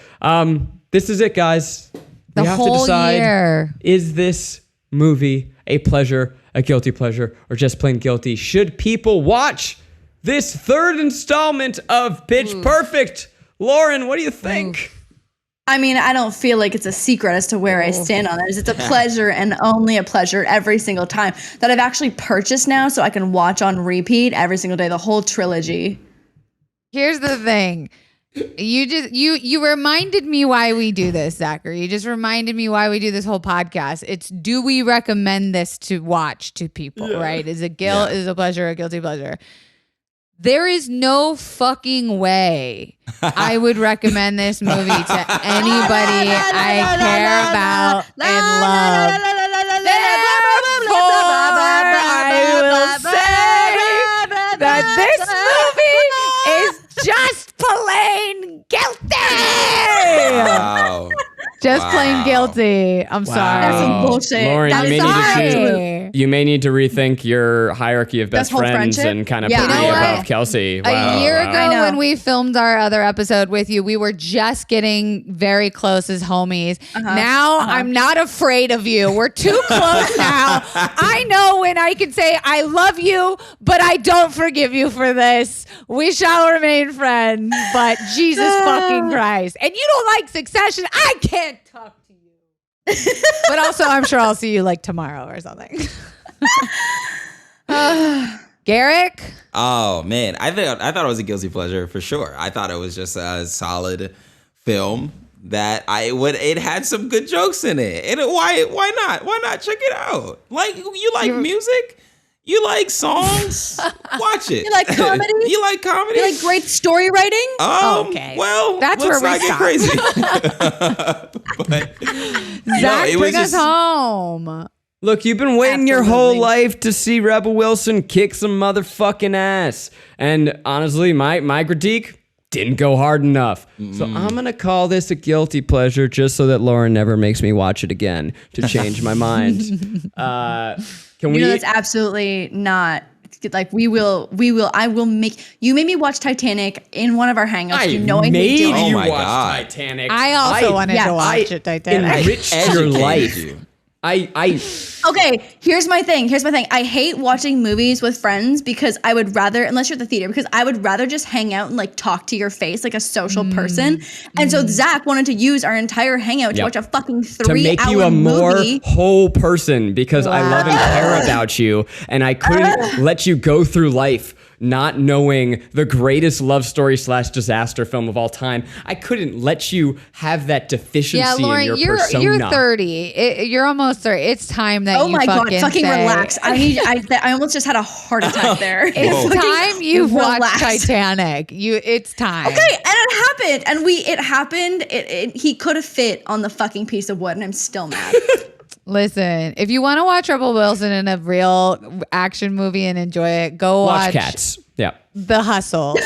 This is it, guys. The We have to whole decide, year. is this movie a pleasure, a guilty pleasure, or just plain guilty? Should people watch this third installment of Pitch Perfect? Lauren, what do you think? I mean, I don't feel like it's a secret as to where I stand on this. It's a pleasure and only a pleasure every single time that I've actually purchased now, so I can watch on repeat every single day, the whole trilogy. Here's the thing. You reminded me why we do this, Zachary. You just reminded me why we do this whole podcast. It's, do we recommend this to watch to people, right? Is it guilt, is it a pleasure, a guilty pleasure? There is no fucking way I would recommend this movie to anybody I care about and love. Therefore, I will say that this movie is just plain guilty. Wow. Just plain guilty. I'm sorry. That's some bullshit. Lauren, That you is sorry. you may need to rethink your hierarchy of best That's whole friends friendship? and kind of Yeah. put You me know above what? Kelsey. A year I ago, know. when we filmed our other episode with you, we were just getting very close as homies. Now I'm not afraid of you. We're too close now. I know when I can say I love you, but I don't forgive you for this. We shall remain friends. But Jesus fucking Christ. And you don't like Succession. I can't talk to you. But also, I'm sure I'll see you like tomorrow or something. Garrick? Oh man, I thought it was a guilty pleasure for sure. I thought it was just a solid film that it had some good jokes in it. And why not? Why not check it out? Like, you like music? You like songs? Watch it. You like comedy? You like comedy? You like great story writing? Okay. Well, That's let's where we not get stop. crazy. But Zach, it was bring us just- home. Look, you've been waiting your whole Absolutely. life to see Rebel Wilson kick some motherfucking ass. And honestly, my critique didn't go hard enough. So I'm going to call this a guilty pleasure just so that Lauren never makes me watch it again to change my mind. Can we? That's absolutely not. Like I will make you made me watch Titanic in one of our hangouts. I You know I made hate you Oh my watch God. Titanic. I also wanted to watch I it, Titanic. enriched your Educated life. you. Okay, here's my thing. I hate watching movies with friends because I would rather, unless you're at the theater, because I would rather just hang out and like talk to your face like a social person. And so Zach wanted to use our entire hangout to Yep. watch a fucking to 3 make hour you a more movie. whole person because I love and care about you, and I couldn't let you go through life not knowing the greatest love story / disaster film of all time. I couldn't let you have that deficiency Yeah, in Lauren, your you're persona. 30. You're almost 30. It's time that Oh you my god, fucking say, relax. I almost just had a heart attack there. It's time you watch Relax. Titanic. It's time. Okay, and it happened. It happened. He could have fit on the fucking piece of wood, and I'm still mad. Listen, if you want to watch Rebel Wilson in a real action movie and enjoy it, go Watch watch Cats. Yeah. The Hustle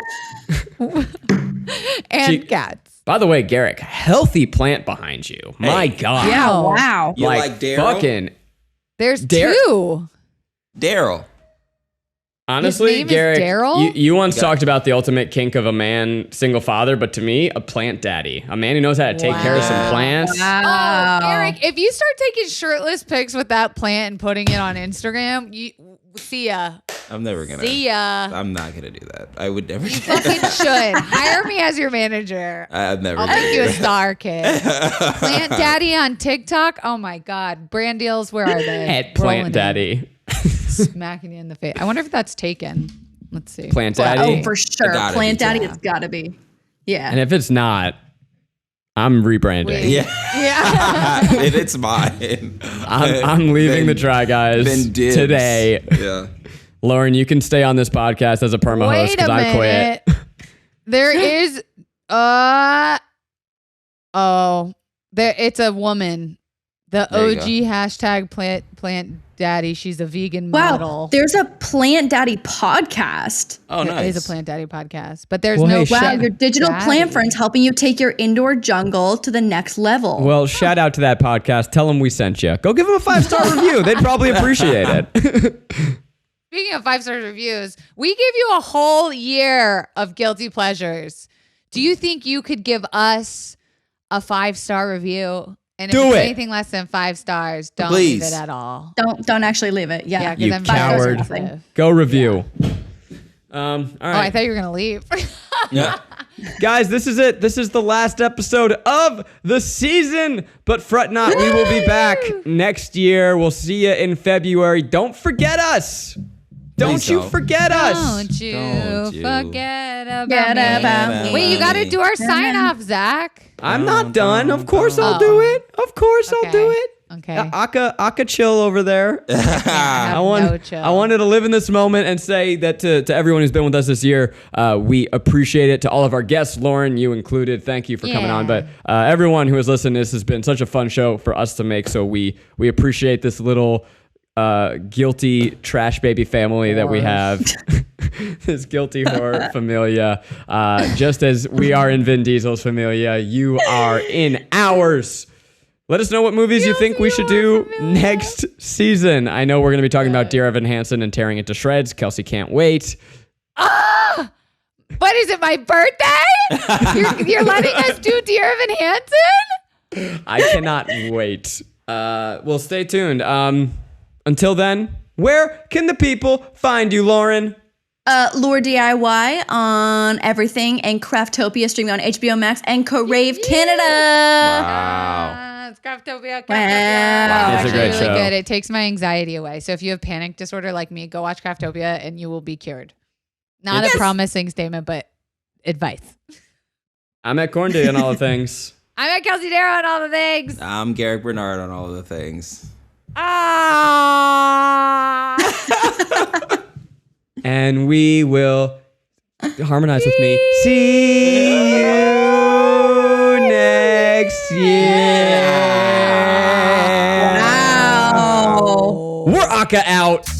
and Gee, Cats. By the way, Garrick, healthy plant behind you. My God. Yeah, Wow. wow. You like Daryl? Fucking. There's Dar- 2. Daryl. Honestly, His name is Garrick, Daryl? you once talked about the ultimate kink of a man, single father, but to me, a plant daddy. A man who knows how to take care of some plants. Oh, Eric, if you start taking shirtless pics with that plant and putting it on Instagram, see ya. I'm never gonna. See ya. I'm not gonna do that. I would never. Do Fucking that. should. Hire me as your manager. I've never. I'll gonna make do you a that. star, kid. Plant Daddy on TikTok. Oh my God. Brand deals, where are they? At Rolling Plant in. Daddy. Smacking you in the face. I wonder if that's taken. Let's see. Plant Daddy. Oh, for sure. Gotta Plant be, Daddy, yeah. it's gotta be. Yeah. And if it's not, I'm rebranding. Wait. Yeah. Yeah. If it's mine. I'm leaving the Try Guys Then dibs. today. Yeah. Lauren, you can stay on this podcast as a perma host Wait because a I quit. minute. There is it's a woman. The There you OG hashtag plant daddy. She's a vegan Wow. model. There's a Plant Daddy podcast. Oh, There nice. is a Plant Daddy podcast, but there's Well, no hey, Wow, Shut- your digital Daddy. plant friends helping you take your indoor jungle to the next level. Well, shout out to that podcast. Tell them we sent you. Go give them a 5-star review. They'd probably appreciate it. Speaking of 5-star reviews, we give you a whole year of guilty pleasures. Do you think you could give us a 5-star review? And if Do it's it. anything less than 5 stars, don't Please. leave it at all. don't actually leave it. Yeah. Yeah, You because I'm coward. sensitive. Go review. All Oh, I right. thought you were gonna leave. Yeah. Guys, this is it. This is the last episode of the season. But fret not, we will be back next year. We'll see you in February. Don't forget us. Don't Please you don't. forget us. Don't you Don't you forget about forget me. about me. Wait, you got to do our sign off, Zach. I'm not done. Of course I'll do it. Of course I'll do it. Okay. Aka chill over there. I wanted to live in this moment and say that to everyone who's been with us this year, we appreciate it. To all of our guests, Lauren, you included, thank you for coming on. But everyone who has listened, this has been such a fun show for us to make. So we appreciate this little guilty trash baby family that we have. This guilty horror familia. Just as we are in Vin Diesel's familia, you are in ours. Let us know what movies you think we should do next season. I know we're going to be talking about Dear Evan Hansen and tearing it to shreds. Kelsey can't wait. But is it my birthday? you're letting us do Dear Evan Hansen? I cannot wait. Well, stay tuned. Until then, where can the people find you, Lauren? LaurDIY on everything and Craftopia streaming on HBO Max and Crave Canada. Wow. It's Craftopia. Wow. It's a great really show. good. It takes my anxiety away. So if you have panic disorder like me, go watch Craftopia and you will be cured. Not a promising statement, but advice. I'm at Cornday and all the things. I'm at Kelsey Darragh on all the things. I'm Garrick Bernard on all of the things. And we will harmonize with me. See you next year. Wow. Aka out.